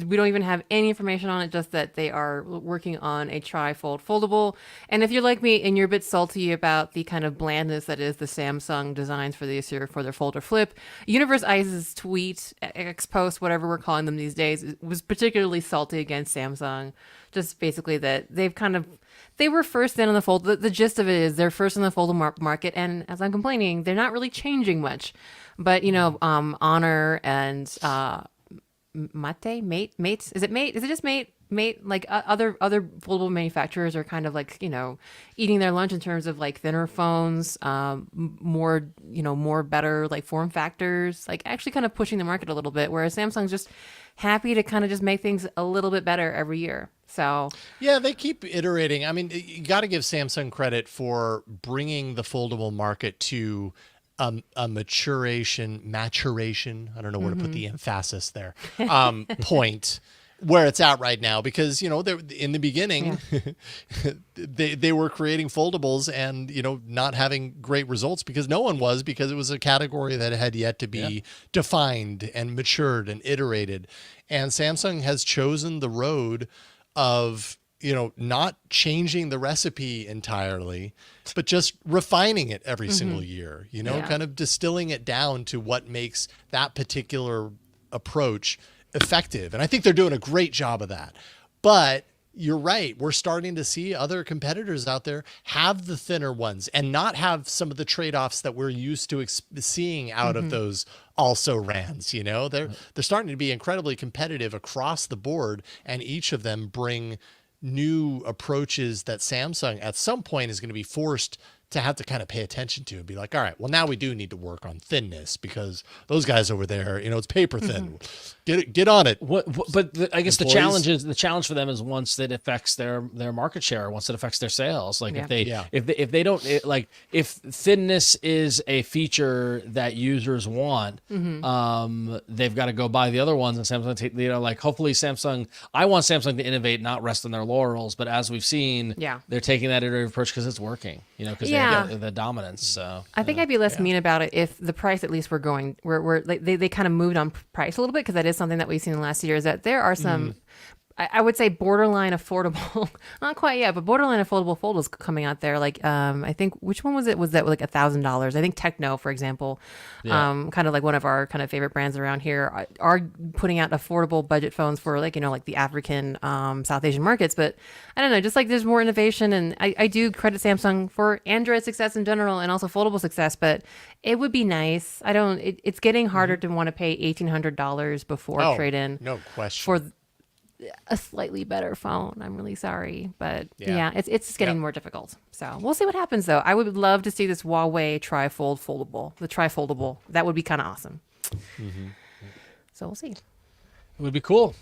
We don't even have any information on it, just that they are working on a trifold foldable. And if you're like me and you're a bit salty about the kind of blandness that is the Samsung designs for this year for their fold or flip, Universe Ice's tweet, X post, whatever we're calling them these days, was particularly salty against Samsung. Just basically that they were first in on the fold. The gist of it is they're first in the foldable market, and as I'm complaining, they're not really changing much. But Honor and Mate, is it Mate? Is it just Mate? Like other foldable manufacturers are kind of like eating their lunch in terms of like thinner phones, more better like form factors, like actually kind of pushing the market a little bit. Whereas Samsung's just happy to kind of just make things a little bit better every year. So yeah, they keep iterating. I mean, you got to give Samsung credit for bringing the foldable market to a maturation. I don't know where to put the emphasis there. Point where it's at right now, because in the beginning they were creating foldables and not having great results, because no one was, because it was a category that had yet to be defined and matured and iterated. And Samsung has chosen the road of not changing the recipe entirely, but just refining it every single year, kind of distilling it down to what makes that particular approach effective. And I think they're doing a great job of that. But you're right. We're starting to see other competitors out there have the thinner ones and not have some of the trade-offs that we're used to seeing out of those also rans. You know, they're starting to be incredibly competitive across the board, and each of them bring new approaches that Samsung at some point is going to be forced to have to kind of pay attention to and be like, all right, well, now we do need to work on thinness because those guys over there, you know, it's paper thin. Get on it. I guess the challenge for them is once it affects their market share, once it affects their sales. Like if they don't if thinness is a feature that users want, they've got to go buy the other ones. And Samsung, hopefully I want Samsung to innovate, not rest on their laurels. But as we've seen, they're taking that iterative approach because it's working. You know, because they have the dominance. So I think I'd be less mean about it if the price at least they kind of moved on price a little bit, because that is something that we've seen in the last year, is that there are some I would say borderline affordable, not quite yet, but borderline affordable foldables coming out there. Like, I think, which one was it? Was that like $1,000? I think Techno, for example, kind of like one of our kind of favorite brands around here, are putting out affordable budget phones for like the African, South Asian markets. But I don't know, just like there's more innovation, and I do credit Samsung for Android success in general and also foldable success, but it would be nice. It's getting harder to want to pay $1,800 before trade-in. No question. For a slightly better phone. I'm really sorry, but it's just getting more difficult. So we'll see what happens, though. I would love to see this Huawei tri-foldable. That would be kind of awesome. So we'll see. It would be cool.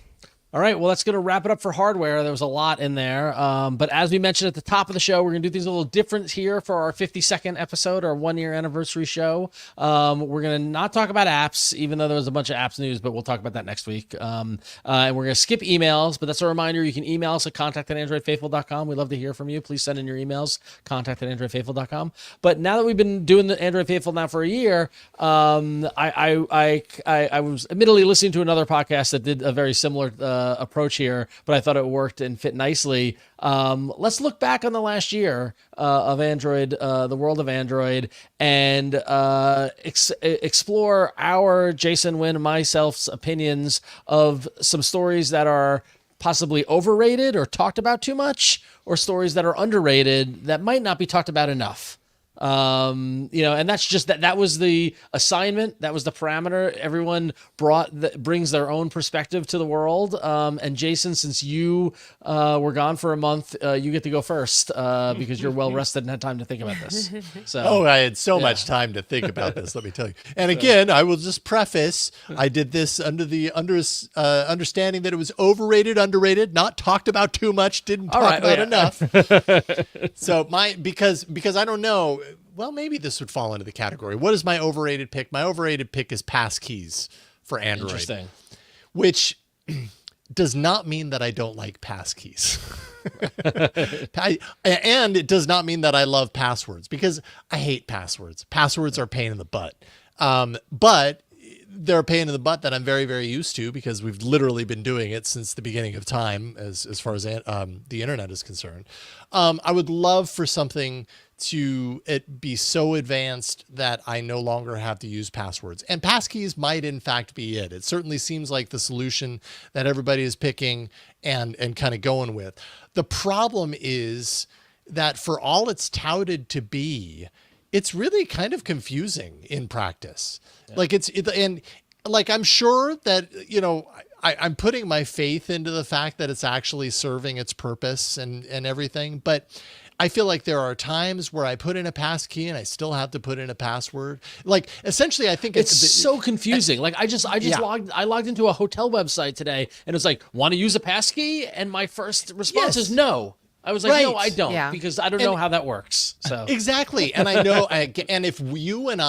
All right, well, that's going to wrap it up for hardware. There was a lot in there. But as we mentioned at the top of the show, we're going to do things a little different here for our 52nd episode, our 1-year anniversary show. We're going to not talk about apps, even though there was a bunch of apps news, but we'll talk about that next week. And we're going to skip emails, but that's a reminder. You can email us at contact@androidfaithful.com. We'd love to hear from you. Please send in your emails, contact@androidfaithful.com. But now that we've been doing the Android Faithful now for a year, I was admittedly listening to another podcast that did a very similar approach here, but I thought it worked and fit nicely. Let's look back on the last year of Android, the world of Android, and explore our Jason, Huyen, and myself's opinions of some stories that are possibly overrated or talked about too much, or stories that are underrated that might not be talked about enough. And that's just that was the assignment. That was the parameter. Everyone brings their own perspective to the world. And Jason, since you were gone for a month, you get to go first because you're well rested and had time to think about this. So, I had so much time to think about this, let me tell you. And again, I will just preface, I did this under the understanding that it was overrated, underrated, not talked about too much, didn't talk about enough. So because I don't know, well, maybe this would fall into the category. What is my overrated pick? My overrated pick is Passkeys for Android. Interesting. Which does not mean that I don't like passkeys. And it does not mean that I love passwords, because I hate passwords. Passwords are a pain in the butt. But they're a pain in the butt that I'm very, very used to, because we've literally been doing it since the beginning of time as far as the internet is concerned. I would love for something to be so advanced that I no longer have to use passwords. And passkeys might in fact be it. It certainly seems like the solution that everybody is picking and kind of going with. The problem is that for all it's touted to be, it's really kind of confusing in practice. Yeah. I'm sure that, I'm putting my faith into the fact that it's actually serving its purpose and everything, but I feel like there are times where I put in a passkey and I still have to put in a password. Like, essentially, I think it's so confusing. Like, I logged into a hotel website today and it's like, want to use a passkey? And my first response is no. I was like, no, I don't, because I don't know how that works. So exactly. And I know, and if you and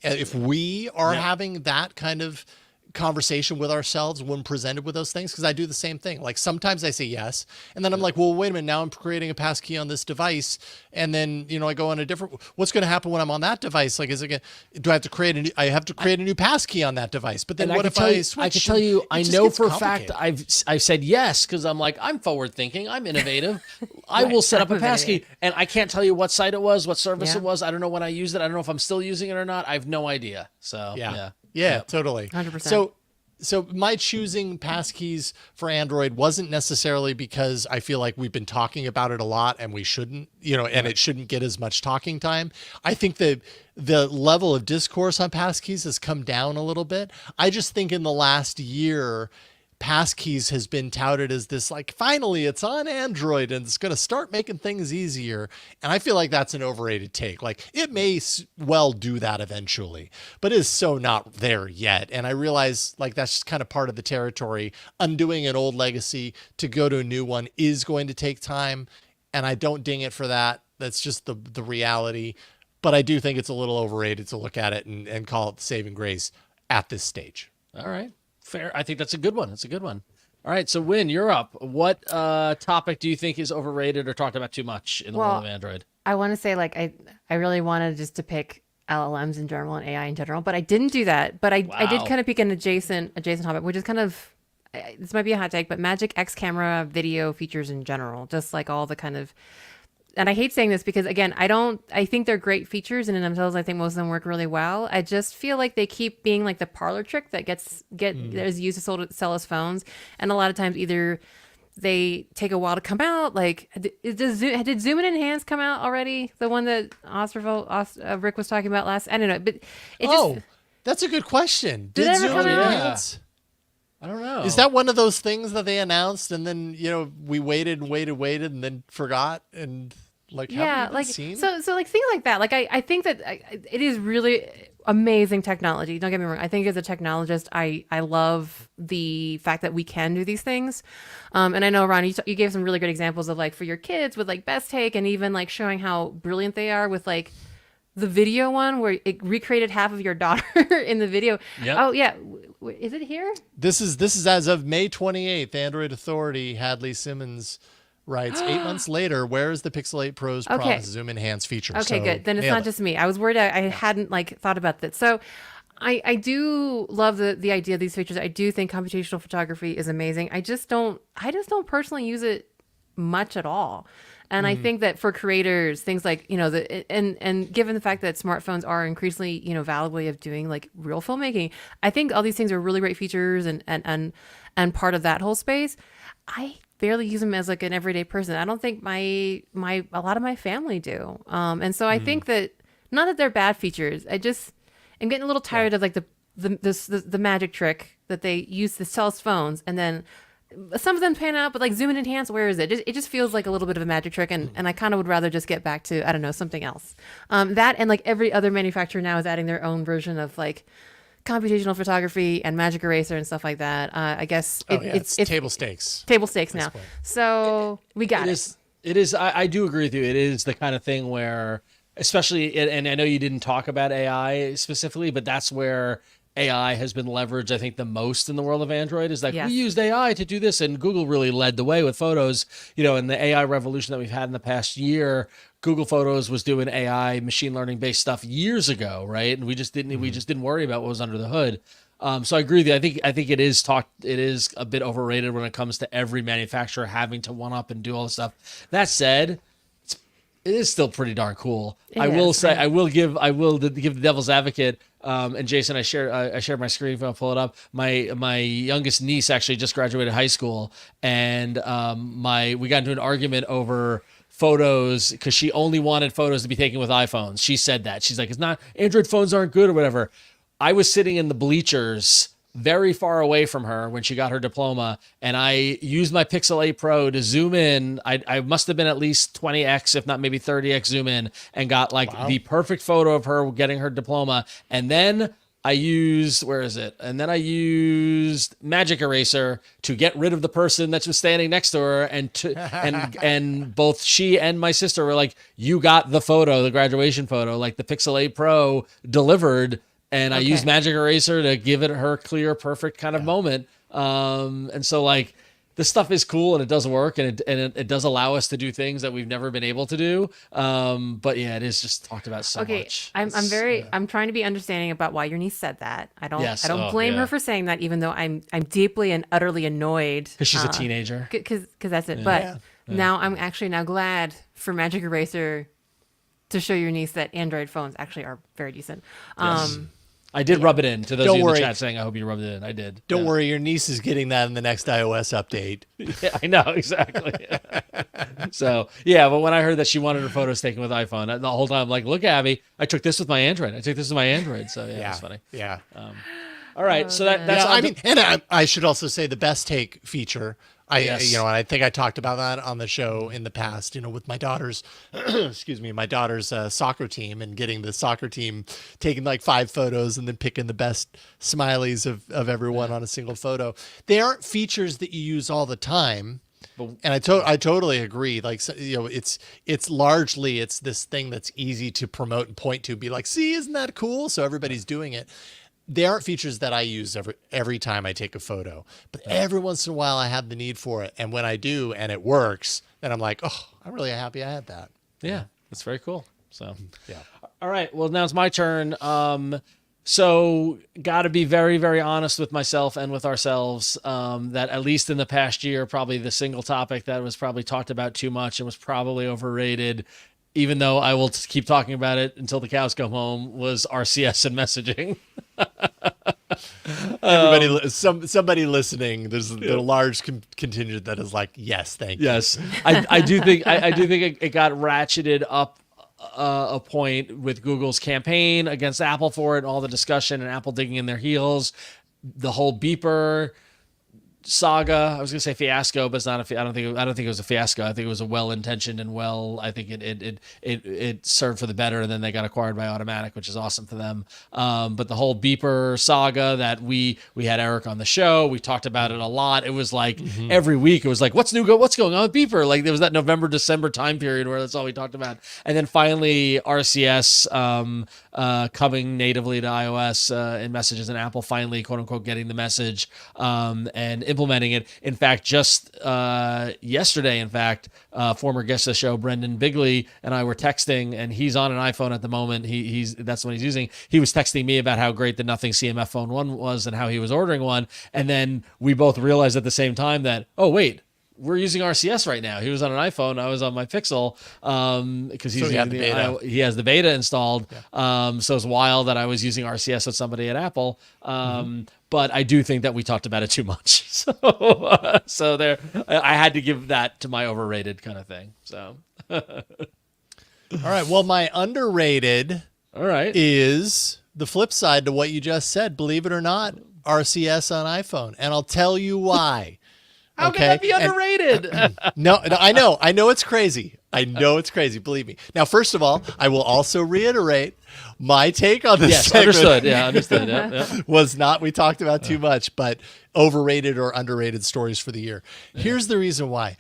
if we are having that kind of conversation with ourselves when presented with those things, because I do the same thing. Like, sometimes I say yes, and then I'm like, well, wait a minute, now I'm creating a passkey on this device, and then I go on a different. What's going to happen when I'm on that device? Like, do I have to create a new? I have to create a new passkey on that device. But then what if I switch? I can tell you, I know for a fact I've said yes, because I'm like, I'm forward thinking, I'm innovative. I will set up a passkey, and I can't tell you what site it was, what service it was. I don't know when I used it. I don't know if I'm still using it or not. I have no idea. So yeah, totally. 100%. So So my choosing Passkeys for Android wasn't necessarily because I feel like we've been talking about it a lot and we shouldn't, and it shouldn't get as much talking time. I think that the level of discourse on Passkeys has come down a little bit. I just think in the last year, Passkeys has been touted as this, like, finally it's on Android and it's going to start making things easier. And I feel like that's an overrated take. Like, it may well do that eventually, but it is so not there yet. And I realize, like, that's just kind of part of the territory. Undoing an old legacy to go to a new one is going to take time. And I don't ding it for that. That's just the reality. But I do think it's a little overrated to look at it and call it the saving grace at this stage. All right. Fair. I think that's a good one. That's a good one. All right. So, Huyen, you're up. What topic do you think is overrated or talked about too much in the world of Android? I want to say, like, I really wanted just to pick LLMs in general and AI in general, but I didn't do that. But I did kind of pick a Jason topic, which is kind of, this might be a hot take, but Magic X camera video features in general, just like all the kind of, and I hate saying this because, again, I think they're great features and in themselves. I think most of them work really well. I just feel like they keep being like the parlor trick that that is used to sell us phones. And a lot of times either they take a while to come out. Like, did Zoom and Enhance come out already? The one that Rick was talking about last, I don't know, but that's a good question. Did it ever Zoom come and out? Enhance? I don't know. Is that one of those things that they announced and then, we waited and then forgot and seen? So like things like that. Like I think that it is really amazing technology. Don't get me wrong. I think as a technologist, I love the fact that we can do these things. And I know, Ron, you gave some really good examples of, like, for your kids with, like, Best Take and even, like, showing how brilliant they are with, like, the video one where it recreated half of your daughter in the video. Yep. Oh yeah. Is it here? This is as of May 28th. Android Authority, Hadley Simmons writes, 8 months later, where is the Pixel 8 Pro's promised Zoom Enhance feature? Okay, good. Then it's not just me. I was worried I hadn't, like, thought about that. So I do love the idea of these features. I do think computational photography is amazing. I just don't personally use it much at all. And I think that for creators, things like, and given the fact that smartphones are increasingly, valid way of doing, like, real filmmaking, I think all these things are really great features and part of that whole space. I barely use them as, like, an everyday person. I don't think a lot of my family do. And so I think that, not that they're bad features. I'm getting a little tired of, like, the magic trick that they use to sell phones, and then some of them pan out, but, like, Zoom and Enhance, where is it? It just feels like a little bit of a magic trick, and I kind of would rather just get back to, I don't know, something else. That, and, like, every other manufacturer now is adding their own version of, like, computational photography and magic eraser and stuff like that. I guess it's table stakes. Table stakes now. So we got it. It is. I do agree with you. It is the kind of thing where, especially, and I know you didn't talk about AI specifically, but that's where AI has been leveraged, I think, the most in the world of Android. Is like, we used AI to do this, and Google really led the way with photos. In the AI revolution that we've had in the past year, Google Photos was doing AI machine learning based stuff years ago, right? And we just didn't worry about what was under the hood. So I agree with you. I think it is a bit overrated when it comes to every manufacturer having to one up and do all this stuff. That said, it is still pretty darn cool. I will give the devil's advocate. And Jason, I shared my screen if I'll pull it up. My youngest niece actually just graduated high school, and we got into an argument over photos because she only wanted photos to be taken with iPhones. She said that. She's like, it's not, Android phones aren't good or whatever. I was sitting in the bleachers very far away from her when she got her diploma, and I used my Pixel 8 Pro to zoom in. I must have been at least 20x, if not maybe 30x zoom in, and got the perfect photo of her getting her diploma. And then I used, I used Magic Eraser to get rid of the person that was standing next to her, and both she and my sister were like, you got the photo, the graduation photo, like the Pixel 8 Pro delivered. And I used Magic Eraser to give it her clear, perfect kind of moment. And so, like, this stuff is cool and it does work, and it does allow us to do things that we've never been able to do. But yeah, it is just talked about so much. I'm trying to be understanding about why your niece said that. I don't blame her for saying that, even though I'm deeply and utterly annoyed because she's a teenager. Because that's it. But now I'm actually glad for Magic Eraser to show your niece that Android phones actually are very decent. I did rub it in to those Don't of you in worry. the chat saying, I hope you rubbed it in. I did. Don't worry, your niece is getting that in the next iOS update. Yeah, I know, exactly. So, yeah, but when I heard that she wanted her photos taken with iPhone, the whole time I'm like, look, Abby, I took this with my Android. So, yeah, it's funny. Yeah. All right, so that's... Yeah, I mean, and I should also say the best take feature. Yes. And I think I talked about that on the show in the past, with my daughter's, my daughter's soccer team, and getting the soccer team taking like 5 photos and then picking the best smileys of everyone on a single photo. They aren't features that you use all the time. And I totally agree. Like, it's largely, it's this thing that's easy to promote and point to, be like, see, isn't that cool? So everybody's doing it. They aren't features that I use every time I take a photo, but every once in a while I have the need for it. And when I do, and it works, then I'm like, oh, I'm really happy I had that. Yeah, that's very cool. So, yeah. All right. Well, now it's my turn. So got to be very, very honest with myself and with ourselves, that at least in the past year, probably the single topic that was probably talked about too much and was probably overrated, even though I will keep talking about it until the cows come home, was RCS and messaging. Everybody, somebody listening, there's a large contingent that is like, yes, thank you. Yes, I do think it got ratcheted up a point with Google's campaign against Apple for it, and all the discussion, and Apple digging in their heels, the whole beeper saga. I was gonna say fiasco, but it's not I don't think it was a fiasco. I think it was a well-intentioned and I think it served for the better, and then they got acquired by Automatic, which is awesome for them. But the whole beeper saga that we had Eric on the show, we talked about it a lot. It was like every week it was like, what's going on with beeper? Like there was that November, December time period where that's all we talked about. And then finally RCS coming natively to iOS in messages, and Apple finally quote unquote getting the message and implementing it. In fact, just yesterday, former guest of the show, Brendan Bigley, and I were texting, and he's on an iPhone at the moment. That's what he's using. He was texting me about how great the Nothing CMF Phone 1 was and how he was ordering one. And then we both realized at the same time that, oh, wait, we're using RCS right now. He was on an iPhone. I was on my Pixel because he's using the beta. He has the beta installed. Yeah. So it's wild that I was using RCS with somebody at Apple. But I do think that we talked about it too much. So there, I had to give that to my overrated kind of thing. So, all right. Well, my underrated, is the flip side to what you just said. Believe it or not, RCS on iPhone, and I'll tell you why. How can that be underrated? No, I know it's crazy. I know it's crazy. Believe me. Now, first of all, I will also reiterate my take on this. Yes, understood. Yeah, understood. Yeah. Was not we talked about too much, but overrated or underrated stories for the year. Here's the reason why.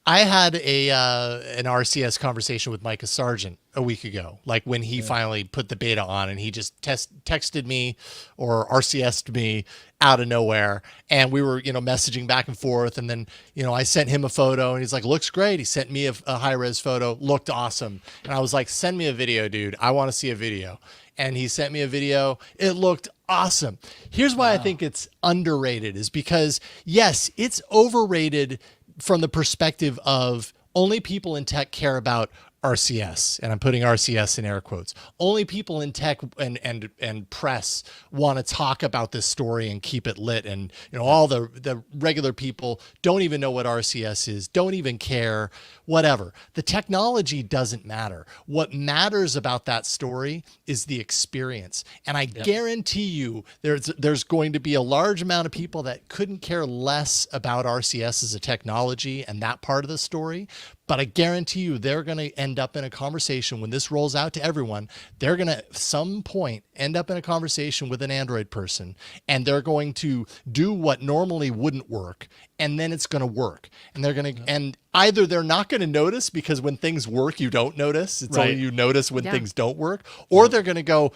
I had an RCS conversation with Micah Sargent a week ago, like when he finally put the beta on, and he just texted me or RCS'd me out of nowhere, and we were messaging back and forth, and then I sent him a photo, and he's like, looks great. He sent me a high-res photo, looked awesome, and I was like, send me a video, dude. I want to see a video. And he sent me a video. It looked awesome. Here's why I think it's underrated, is because yes, it's overrated from the perspective of only people in tech care about RCS, and I'm putting RCS in air quotes. Only people in tech and press want to talk about this story and keep it lit, and all the regular people don't even know what RCS is, don't even care, whatever. The technology doesn't matter. What matters about that story is the experience, and I guarantee you there's going to be a large amount of people that couldn't care less about RCS as a technology and that part of the story. But I guarantee you they're going to end up in a conversation when this rolls out to everyone. They're going to, at some point, end up in a conversation with an Android person, and they're going to do what normally wouldn't work, and then it's going to work. And they're going to, and either they're not going to notice, because when things work, you don't notice. It's only you notice when things don't work. Or they're going to go,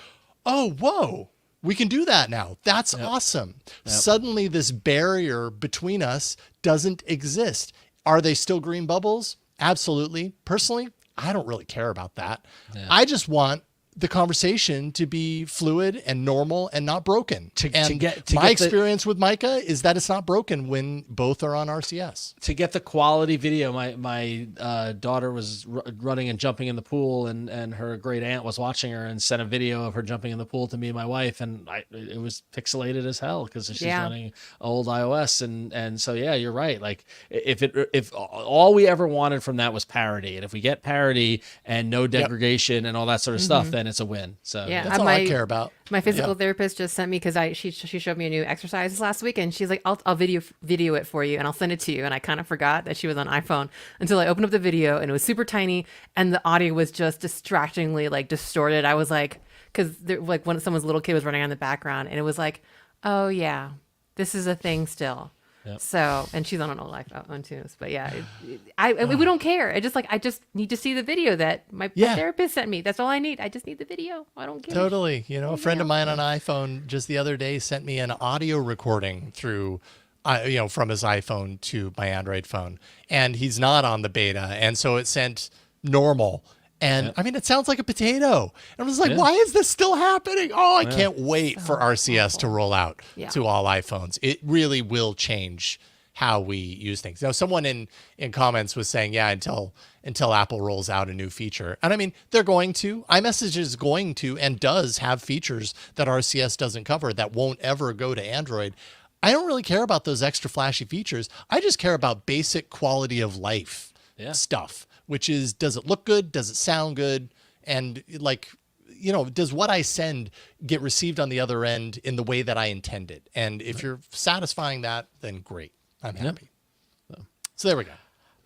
oh, whoa, we can do that now. That's awesome. Suddenly this barrier between us doesn't exist. Are they still green bubbles? Absolutely. Personally, I don't really care about that. Yeah. I just want the conversation to be fluid and normal and not broken. My experience with Mica is that it's not broken when both are on RCS. To get the quality video, my daughter was running and jumping in the pool, and her great aunt was watching her and sent a video of her jumping in the pool to me and my wife, and it was pixelated as hell because she's running old iOS, and so yeah, you're right. Like if all we ever wanted from that was parity, and if we get parity and no degradation and all that sort of stuff, then it's a win. So that's all I care about. My physical therapist just sent me, because she showed me a new exercise last week, and she's like, I'll video it for you and I'll send it to you. And I kind of forgot that she was on iPhone until I opened up the video, and it was super tiny and the audio was just distractingly like distorted. I was like, because like when someone's little kid was running on in the background, and it was like, oh yeah, this is a thing still. Yep. So, and she's on an old iPhone too. But yeah, we don't care. I just need to see the video that my therapist sent me. That's all I need. I just need the video. I don't care. Totally. A friend of mine on iPhone just the other day sent me an audio recording through, from his iPhone to my Android phone, and he's not on the beta, and so it sent normal. And I mean, it sounds like a potato. And I was like, why is this still happening? Oh, I can't wait for RCS to roll out to all iPhones. It really will change how we use things. Now, someone in comments was saying, until Apple rolls out a new feature. And I mean, they're going to. iMessage is going to and does have features that RCS doesn't cover that won't ever go to Android. I don't really care about those extra flashy features. I just care about basic quality of life stuff. Which is, does it look good? Does it sound good? And does what I send get received on the other end in the way that I intended? And if you're satisfying that, then great. I'm happy. So there we go.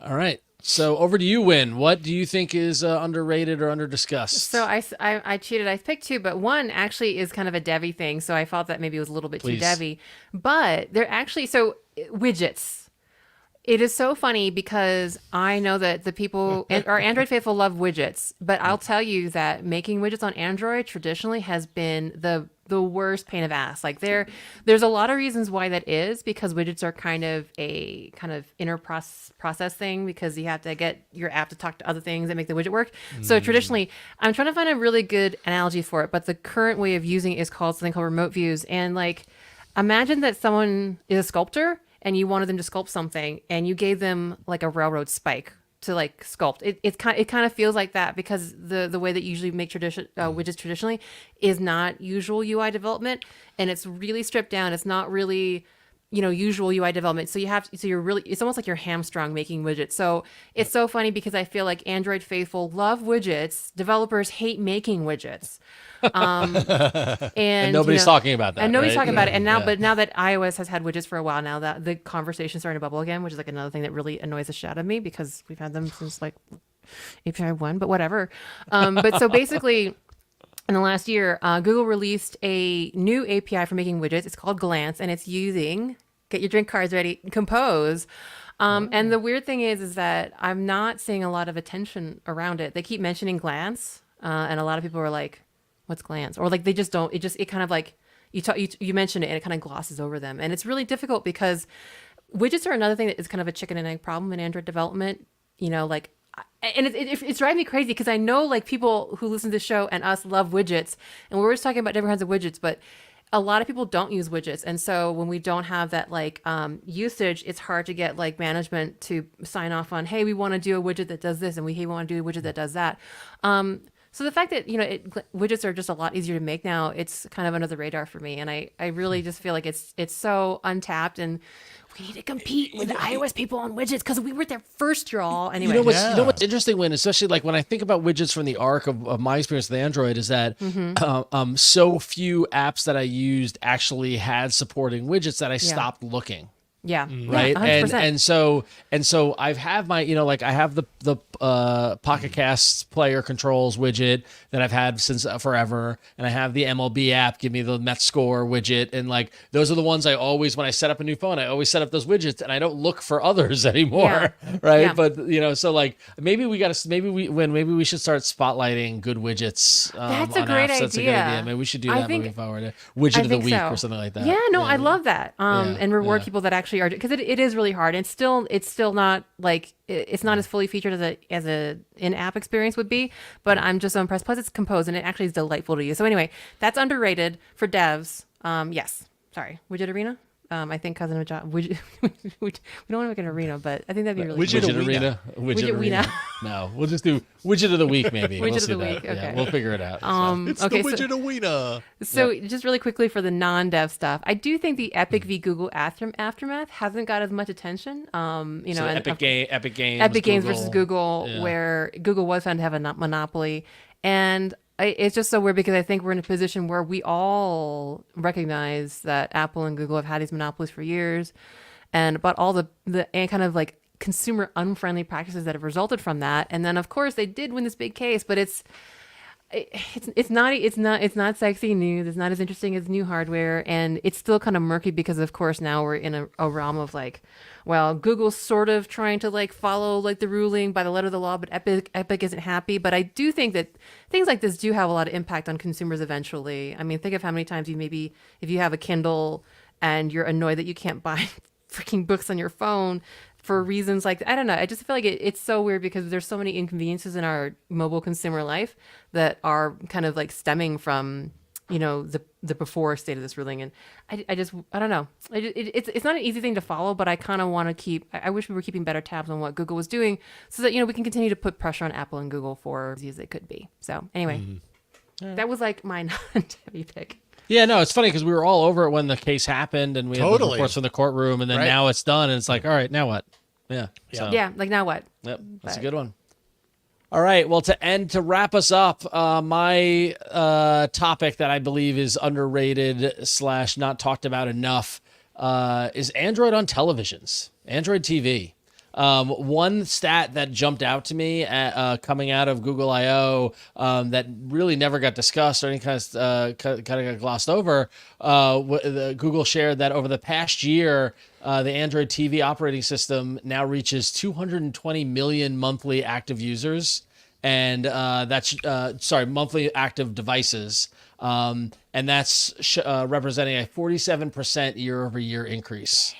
All right. So over to you, Win. What do you think is underrated or under-discussed? So I cheated. I picked two, but one actually is kind of a devy thing. So I thought that maybe it was a little bit too devy. But they're actually, widgets. It is so funny because I know that the people, our Android faithful, love widgets, but I'll tell you that making widgets on Android traditionally has been the worst pain of ass. Like there's a lot of reasons why that is, because widgets are kind of inner process thing, because you have to get your app to talk to other things that make the widget work. So traditionally, I'm trying to find a really good analogy for it, but the current way of using it is called something called remote views. And like, imagine that someone is a sculptor and you wanted them to sculpt something, and you gave them like a railroad spike to like sculpt. It kind of feels like that, because the way that you usually make widgets traditionally is not usual UI development, and it's really stripped down. It's not really usual UI development. So it's almost like you're hamstrung making widgets. So it's so funny because I feel like Android faithful love widgets. Developers hate making widgets. And nobody's talking about that. And nobody's talking about it. And now, but now that iOS has had widgets for a while now, that the conversation's starting to bubble again, which is like another thing that really annoys the shit out of me, because we've had them since like API 1, but whatever. But so basically, in the last year, Google released a new API for making widgets. It's called Glance, and it's using, get your drink cards ready, Compose. And the weird thing is that I'm not seeing a lot of attention around it. They keep mentioning Glance, and a lot of people are like, what's Glance? Or like they just don't, it kind of like, you mention it and it kind of glosses over them. And it's really difficult because widgets are another thing that is kind of a chicken and egg problem in Android development. And it's driving me crazy, because I know like people who listen to the show and us love widgets, and we're always talking about different kinds of widgets, but a lot of people don't use widgets. And so when we don't have that like usage, it's hard to get like management to sign off on, hey, we want to do a widget that does this, and we want to do a widget that does that. So the fact that, widgets are just a lot easier to make now, it's kind of under the radar for me. And I really just feel like it's so untapped, and we need to compete with the iOS people on widgets, because we were there first, y'all. Anyway. You know what's interesting, Win, especially like when I think about widgets from the arc of my experience with Android, is that so few apps that I used actually had supporting widgets that I stopped looking. Yeah. Right. Yeah, and so I have my, I have the Pocket Casts player controls widget that I've had since forever. And I have the MLB app, give me the Met score widget. And like, those are the ones I always, when I set up a new phone, I always set up those widgets, and I don't look for others anymore. Yeah. Right. Yeah. But, so like maybe we should start spotlighting good widgets. That's a great idea. That's a good idea. Maybe we should do that moving forward. Widget of the week or something like that. Yeah, no, I love that. And reward people that actually actually are, because it is really hard. It's still not like it's not as fully featured as a in-app experience would be, but I'm just so impressed. Plus it's composed and it actually is delightful to use. So anyway, that's underrated for devs. Yes. Sorry. Widget Arena. I think Cousin of John. We don't want to make an arena, but I think that'd be really Widget Arena. Widget Arena. No, we'll just do Widget of the Week maybe. Widget we'll of the Week. Okay. Yeah, we'll figure it out. It's the Widget Arena. So just really quickly for the non-dev stuff, I do think the Epic v Google aftermath hasn't got as much attention. So Epic Games Google, versus Google, where Google was found to have a monopoly, and it's just so weird because I think we're in a position where we all recognize that Apple and Google have had these monopolies for years, and about all the and kind of like consumer unfriendly practices that have resulted from that. And then of course they did win this big case, but it's not sexy news. It's not as interesting as new hardware, and it's still kind of murky because of course now we're in a realm of like, well, Google's sort of trying to like follow like the ruling by the letter of the law, but Epic isn't happy. But I do think that things like this do have a lot of impact on consumers eventually. I mean, think of how many times maybe if you have a Kindle and you're annoyed that you can't buy freaking books on your phone for reasons like, I don't know. I just feel like it's so weird because there's so many inconveniences in our mobile consumer life that are kind of like stemming from, the before state of this ruling. And I don't know. It's not an easy thing to follow, but I kind of want to I wish we were keeping better tabs on what Google was doing so that, we can continue to put pressure on Apple and Google for as easy as they could be. So anyway, that was like my non-heavy pick. Yeah, no, it's funny because we were all over it when the case happened and we had the reports from the courtroom, and then now it's done and it's like, all right, now what? Yeah. So. Yeah, like now what? Yep, that's a good one. All right, well, to wrap us up, my topic that I believe is underrated / not talked about enough is Android on televisions, Android TV. One stat that jumped out to me coming out of Google I/O that really never got discussed or any kind of got glossed over. Google shared that over the past year, the Android TV operating system now reaches 220 million monthly active users, and monthly active devices. And that's representing a 47% year-over-year increase.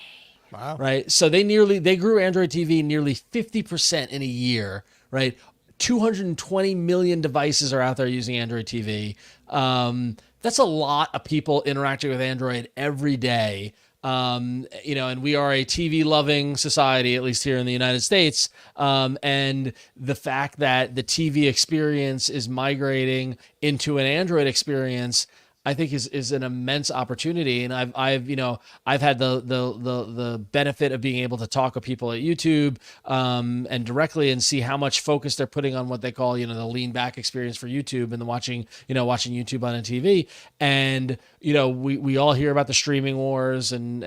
Wow. Right. So they grew Android TV nearly 50% in a year, right? 220 million devices are out there using Android TV. That's a lot of people interacting with Android every day. And we are a TV loving society, at least here in the United States. And the fact that the TV experience is migrating into an Android experience, I think is an immense opportunity. And I've had the benefit of being able to talk with people at YouTube and directly and see how much focus they're putting on what they call, the lean back experience for YouTube and the watching YouTube on a TV. And, we all hear about the streaming wars and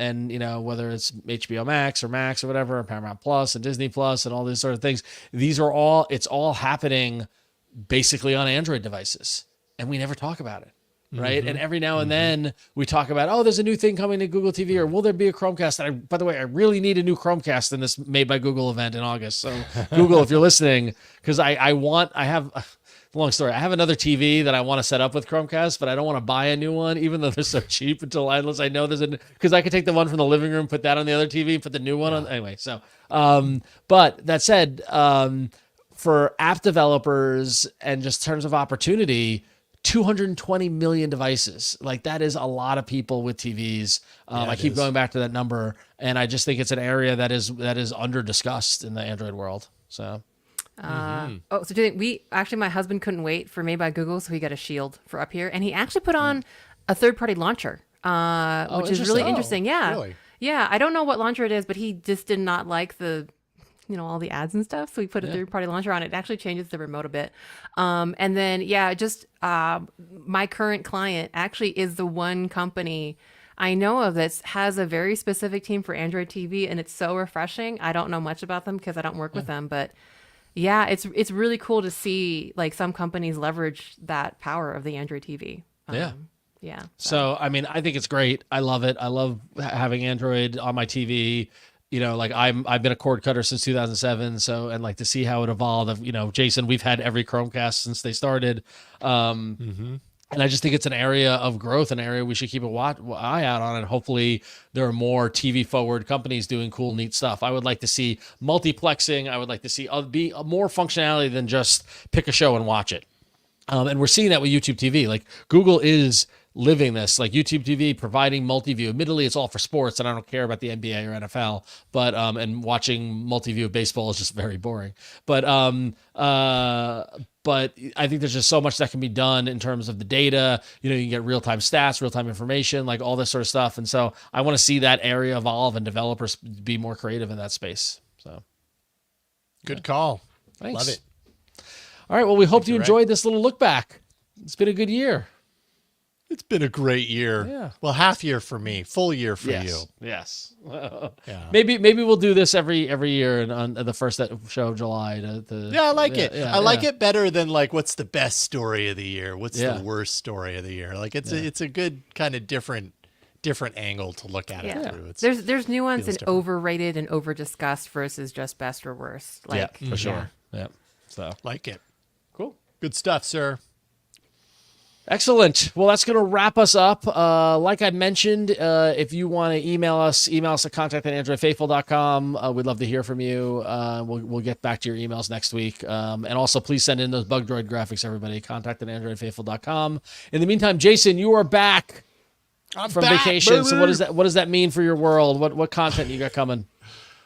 whether it's HBO Max or whatever, or Paramount Plus and Disney Plus and all these sort of things. It's all happening basically on Android devices, and we never talk about it. Right. And every now and then we talk about, there's a new thing coming to Google TV, or will there be a Chromecast? And by the way, I really need a new Chromecast in this Made by Google event in August. So Google, if you're listening, because I have long story. I have another TV that I want to set up with Chromecast, but I don't want to buy a new one, even though they're so cheap unless I know because I could take the one from the living room, put that on the other TV, put the new one on. Anyway. So, but that said, for app developers and just terms of opportunity, 220 million devices. Like, that is a lot of people with TVs. I keep going back to that number, and I just think it's an area that is under discussed in the Android world. So, so do you think my husband couldn't wait for Made by Google, so he got a Shield for up here, and he actually put on a third-party launcher, which is really interesting. Yeah, really? Yeah. I don't know what launcher it is, but he just did not like the all the ads and stuff. So we put a third-party launcher on it. It actually changes the remote a bit. And then, my current client actually is the one company I know of that has a very specific team for Android TV, and it's so refreshing. I don't know much about them because I don't work with them, but yeah, it's really cool to see like some companies leverage that power of the Android TV. Yeah. So, I mean, I think it's great. I love it. I love having Android on my TV. I've been a cord cutter since 2007. So, and like to see how it evolved. Jason, we've had every Chromecast since they started. And I just think it's an area of growth, an area we should keep an eye out on. And hopefully there are more TV forward companies doing cool, neat stuff. I would like to see multiplexing. I would like to see be more functionality than just pick a show and watch it. And we're seeing that with YouTube TV. Like Google is living this, like YouTube TV providing multi-view. Admittedly, it's all for sports, and I don't care about the NBA or NFL. But and watching multi-view of baseball is just very boring. But I think there's just so much that can be done in terms of the data. You can get real-time stats, real-time information, like all this sort of stuff. And so I want to see that area evolve and developers be more creative in that space. So good call. Thanks. Love it. All right. Well, we hope you enjoyed this little look back. It's been a good year. It's been a great year. Yeah. Well, half year for me, full year for you. Yes. Yeah. Maybe we'll do this every year and on the first show of July. I like it. I like it better than like what's the best story of the year, what's the worst story of the year. Like it's a good kind of different angle to look at it through. There's nuance in overrated and over discussed versus just best or worst. Like, for sure. Yeah. So like it. Cool. Good stuff, sir. Excellent. Well, that's going to wrap us up. Like I mentioned, if you want to email us at contact@androidfaithful.com. We'd love to hear from you. We'll get back to your emails next week. And also, please send in those bug droid graphics, everybody. Contact@androidfaithful.com. In the meantime, Jason, you are back from vacation. Baby. So what does that mean for your world? What content you got coming?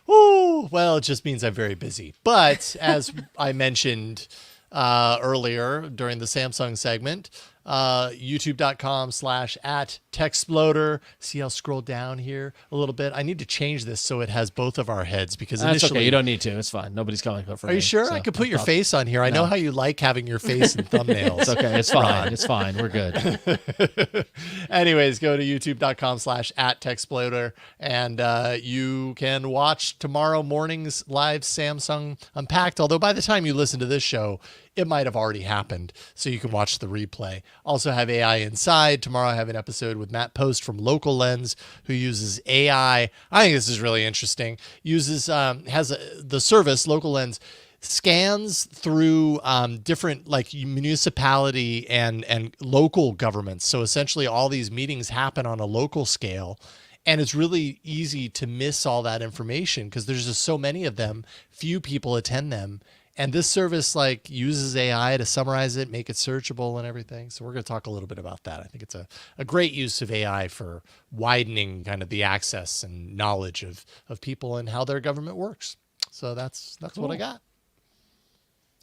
Oh, well, it just means I'm very busy. But as I mentioned earlier during the Samsung segment, youtube.com/@techsploder. See, I'll scroll down here a little bit. I need to change this so it has both of our heads because That's initially okay. You don't need to. It's fine. Nobody's coming for me. Are you sure? I could put your face on here. I know how you like having your face in thumbnails. It's okay. It's fine. It's fine. We're good. Anyways, go to youtube.com/@techsploder and you can watch tomorrow morning's live Samsung Unpacked. Although by the time you listen to this show, it might have already happened, so you can watch the replay. Also have AI Inside. Tomorrow I have an episode with Matt Post from Local Lens, who uses AI. I think this is really interesting. The service, Local Lens, scans through different like municipality and local governments. So essentially all these meetings happen on a local scale. And it's really easy to miss all that information because there's just so many of them. Few people attend them. And this service like uses AI to summarize it, make it searchable and everything. So we're going to talk a little bit about that. I think it's a great use of AI for widening kind of the access and knowledge of people and how their government works. So that's cool. What I got.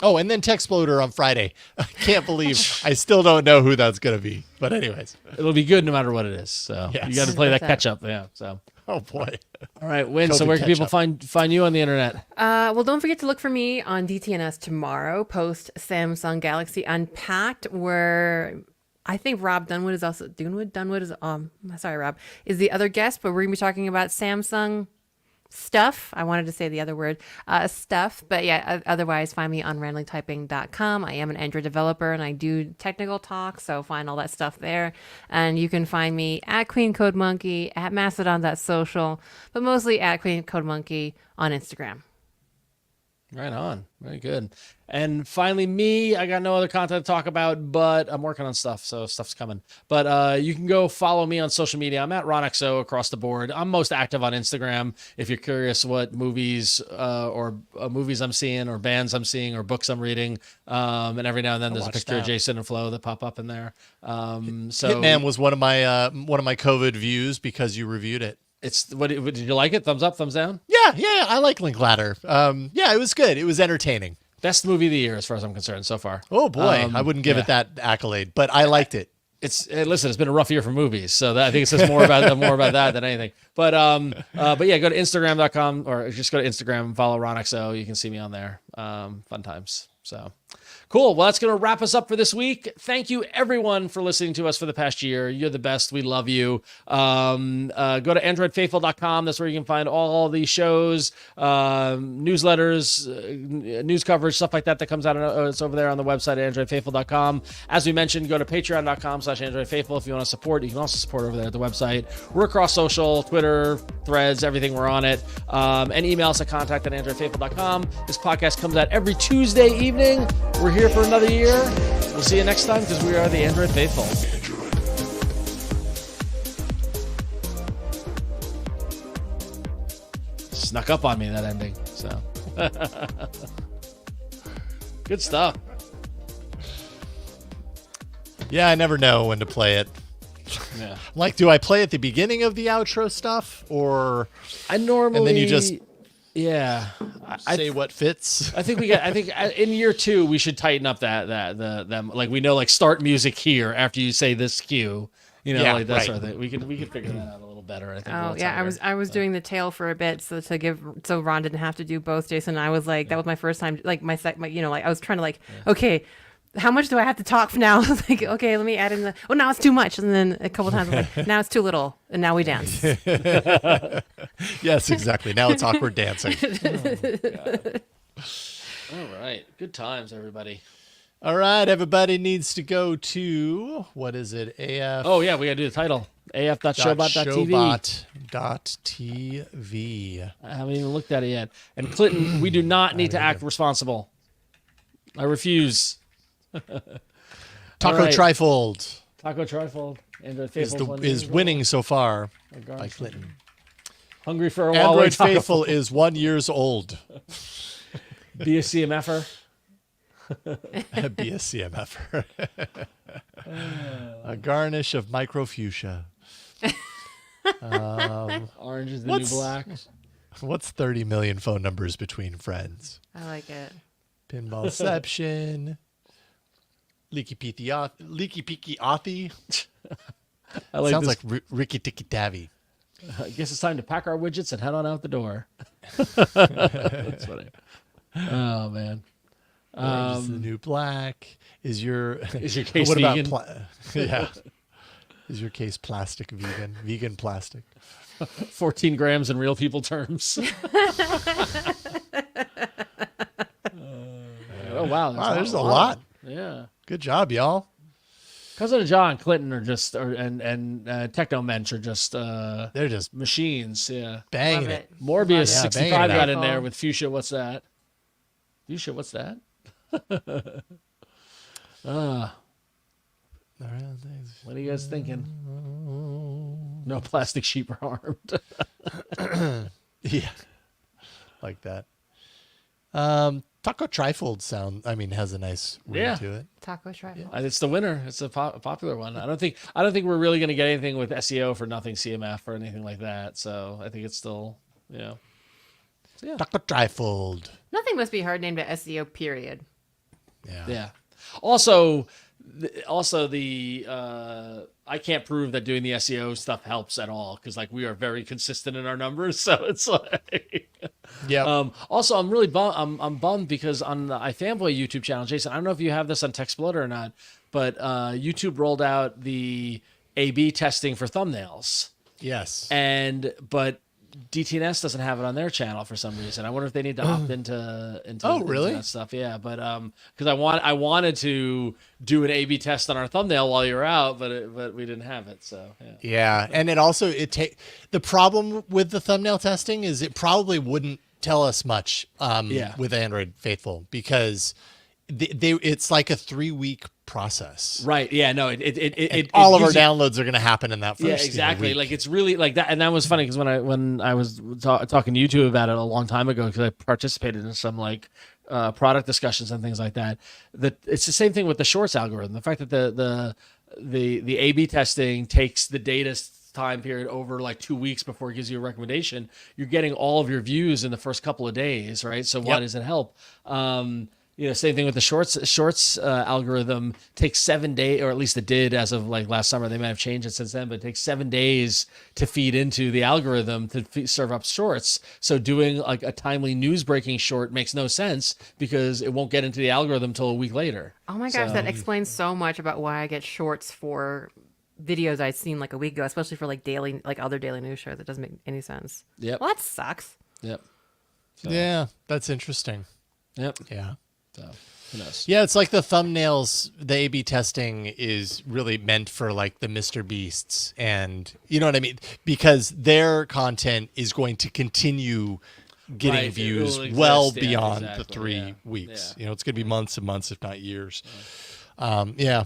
Oh, and then TechSploder on Friday. I can't believe I still don't know who that's going to be. But anyways. It'll be good no matter what it is. So you got to play that catch up. Yeah. So. Oh boy. All right, Win. So where can people find you on the internet? Well, don't forget to look for me on DTNS tomorrow, post Samsung Galaxy Unpacked, where I think Rob Dunwood is also Dunwood is sorry, Rob, is the other guest, but we're gonna be talking about Samsung stuff. I wanted to say the other word, stuff, but yeah, otherwise find me on randomlytyping.com. I am an Android developer and I do technical talk, so find all that stuff there. And you can find me at Queen Code Monkey, at Mastodon.social, but mostly at Queen Code Monkey on Instagram. Right on. Very good. And finally, me, I got no other content to talk about, but I'm working on stuff, so stuff's coming. But you can go follow me on social media. I'm at RonXO across the board. I'm most active on Instagram. If you're curious what movies or movies I'm seeing or bands I'm seeing or books I'm reading, and every now and then there's a picture of Jason and Flo that pop up in there. Hitman was one of my COVID views because you reviewed it. Did you like it? Thumbs up, thumbs down? Yeah, I like Linklater. Yeah, it was good. It was entertaining. Best movie of the year as far as I'm concerned so far. Oh boy, I wouldn't give it that accolade, but I liked it. Listen, it's been a rough year for movies, so I think it says more about that than anything. But yeah, go to Instagram.com or just go to Instagram and follow RonXO. You can see me on there. Fun times. So cool. Well, that's going to wrap us up for this week. Thank you, everyone, for listening to us for the past year. You're the best. We love you. Go to AndroidFaithful.com. That's where you can find all these shows, newsletters, news coverage, stuff like that comes out. It's over there on the website at AndroidFaithful.com. As we mentioned, go to Patreon.com/AndroidFaithful if you want to support. You can also support over there at the website. We're across social, Twitter, Threads, everything. We're on it. And email us at contact@AndroidFaithful.com. This podcast comes out every Tuesday evening. We're here for another year. We'll see you next time because we are the Android faithful. Snuck up on me, that ending. So good stuff. Yeah, I never know when to play it. Yeah. Like, do I play at the beginning of the outro stuff, or I normally and then you just say what fits? I think in year 2 we should tighten up them, like we know, like start music here after you say this cue. You know, like that sort of thing. We could figure that out a little better. I think. Oh yeah, I was doing the tail for a bit, so Ron didn't have to do both. Jason, and I was like, that was my first time. Like my I was trying to okay, how much do I have to talk now? I was like, okay, let me add in now it's too much, and then a couple times I was like, now it's too little, and now we dance. Yes, exactly. Now it's awkward dancing. All right, good times, everybody. All right, everybody needs to go to, what is it, AF? Oh, yeah, we got to do the title. af.showbot.tv. I haven't even looked at it yet. And Clinton, we do not need to act responsible. I refuse. Taco Trifold. Taco Trifold. Android Faithful is winning so far by Clinton. Hungry for a Android Huawei Faithful is 1 year old. Be a CMFer. Be a CMFer. A garnish of micro fuchsia. Orange is the new black. What's 30 million phone numbers between friends? I like it. Pinballception. Leaky Peaky Authy. Sounds like Ricky Tikki Tavi. I guess it's time to pack our widgets and head on out the door. That's funny. Oh man. Orange is the new black. Is your case what vegan? About yeah. Is your case plastic vegan? Vegan plastic. 14 grams in real people terms. Oh wow! There's a lot. Yeah. Good job, y'all. Cousin John and Clinton are just, and Techno Mensch are just, they're just machines. Yeah. Banging it. Morbius 65 got in it. there with Fuschia. What's that? Fuschia, what's that? What are you guys thinking? No plastic sheep are harmed. Yeah. Like that. Taco Trifold has a nice ring to it. Taco Trifold. It's the winner. It's a popular one. I don't think we're really going to get anything with SEO for nothing CMF or anything like that. So I think it's still, So, yeah. Taco Trifold. Nothing must be hard named at SEO. Period. Yeah. Yeah. Also the I can't prove that doing the SEO stuff helps at all because we are very consistent in our numbers. So it's yeah. Also, I'm really I'm bummed because on the iFanboy YouTube channel, Jason, I don't know if you have this on TechSploder or not, but YouTube rolled out the A/B testing for thumbnails. Yes. But DTNS doesn't have it on their channel for some reason. I wonder if they need to opt into really? that stuff. Yeah, but because I wanted to do an A/B test on our thumbnail while you were out, but we didn't have it. So yeah, and it also the problem with the thumbnail testing is it probably wouldn't tell us much with Android Faithful because it's like a 3-week process. Right. Yeah. No. It all of our downloads are going to happen in that first. Yeah. Exactly. Week. It's really like that, and that was funny because when I was talking to YouTube about it a long time ago because I participated in some product discussions and things like that. That it's the same thing with the Shorts algorithm. The fact that the A/B testing takes the data time period over 2 weeks before it gives you a recommendation. You're getting all of your views in the first couple of days, right? So why does it help? Same thing with the shorts algorithm. Takes 7 days, or at least it did as of last summer. They might have changed it since then, but it takes 7 days to feed into the algorithm to serve up shorts. So doing a timely news breaking short makes no sense because it won't get into the algorithm until a week later. Oh my gosh, that explains so much about why I get shorts for videos I'd seen a week ago, especially for daily, other daily news shows. It doesn't make any sense. Yep. Well, that sucks. Yep. So. Yeah, that's interesting. Yep. Yeah. So, who knows? Yeah, it's like the thumbnails, the A/B testing is really meant for the Mr. Beasts and you know what I mean? Because their content is going to continue getting views well beyond the 3 weeks. Yeah. It's going to be months and months, if not years. Yeah.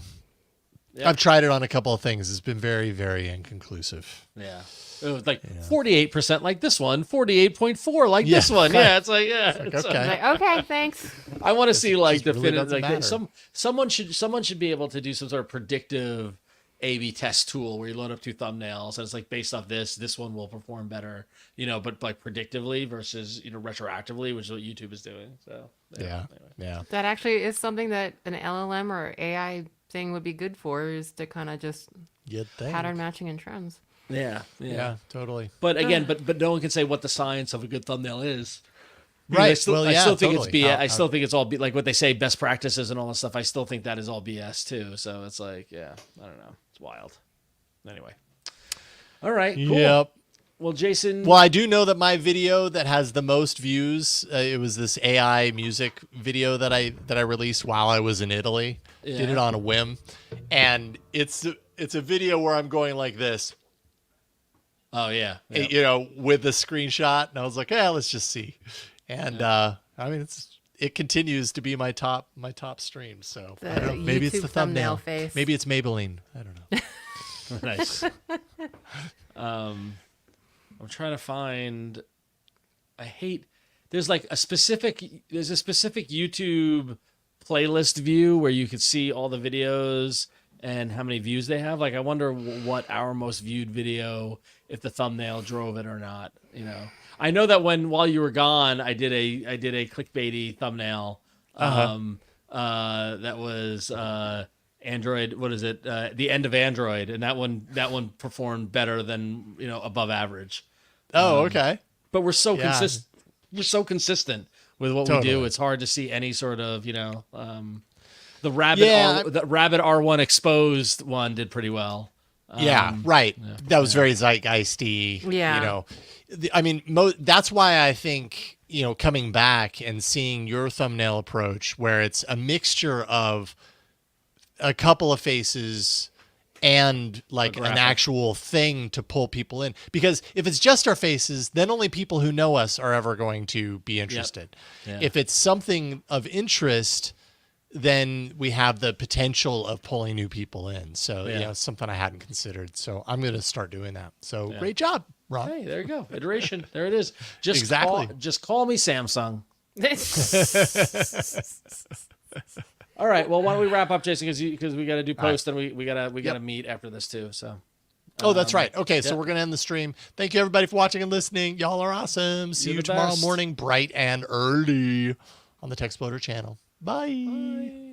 I've tried it on a couple of things. It's been very, very inconclusive. Yeah. It was like 48% like this one, 48.4 like this one. Right. Yeah, it's like Okay, thanks. I want to see like definitive really like someone should be able to do some sort of predictive A/B test tool where you load up 2 thumbnails and it's like based off this one will perform better, but like predictively versus retroactively, which is what YouTube is doing. So yeah. That actually is something that an LLM or AI thing would be good for, is to kind of just pattern matching and trends. Yeah, totally. But again, but no one can say what the science of a good thumbnail is. Right. I still think totally. it's BS. I still think it's all like what they say, best practices and all that stuff. I still think that is all BS too. So it's like, I don't know. It's wild. Anyway. All right. Cool. Yep. Well, Jason. Well, I do know that my video that has the most views, it was this AI music video that I released while I was in Italy. Yeah. Did it on a whim, and it's a video where I'm going like this. Oh yeah. With the screenshot, and I was like, let's just see. And I mean, it continues to be my top stream. So I don't know, maybe it's the thumbnail face. Maybe it's Maybelline. I don't know. Nice. I'm trying to find. There's a specific YouTube playlist view where you could see all the videos and how many views they have. Like, I wonder what our most viewed video, if the thumbnail drove it or not. I know that while you were gone, I did a clickbaity thumbnail. That was Android. What is it? The end of Android, and that one performed better than above average. Oh, okay. But we're so consistent. We're so consistent with what we do. It's hard to see any sort of the rabbit R1 exposed one did pretty well. Right. That was very zeitgeisty. Yeah. I mean, that's why I think, coming back and seeing your thumbnail approach where it's a mixture of a couple of faces and like an actual thing to pull people in. Because if it's just our faces, then only people who know us are ever going to be interested. Yep. Yeah. If it's something of interest, then we have the potential of pulling new people in. So, it's something I hadn't considered. So I'm going to start doing that. So great job, Ron. Hey, there you go. Iteration. There it is. Just call me Samsung. All right. Well, why don't we wrap up, Jason? Because we got to do post and we got to meet after this too. So. Oh, that's right. Okay, so we're gonna end the stream. Thank you everybody for watching and listening. Y'all are awesome. See you tomorrow morning, bright and early, on the Tech Exploder channel. Bye.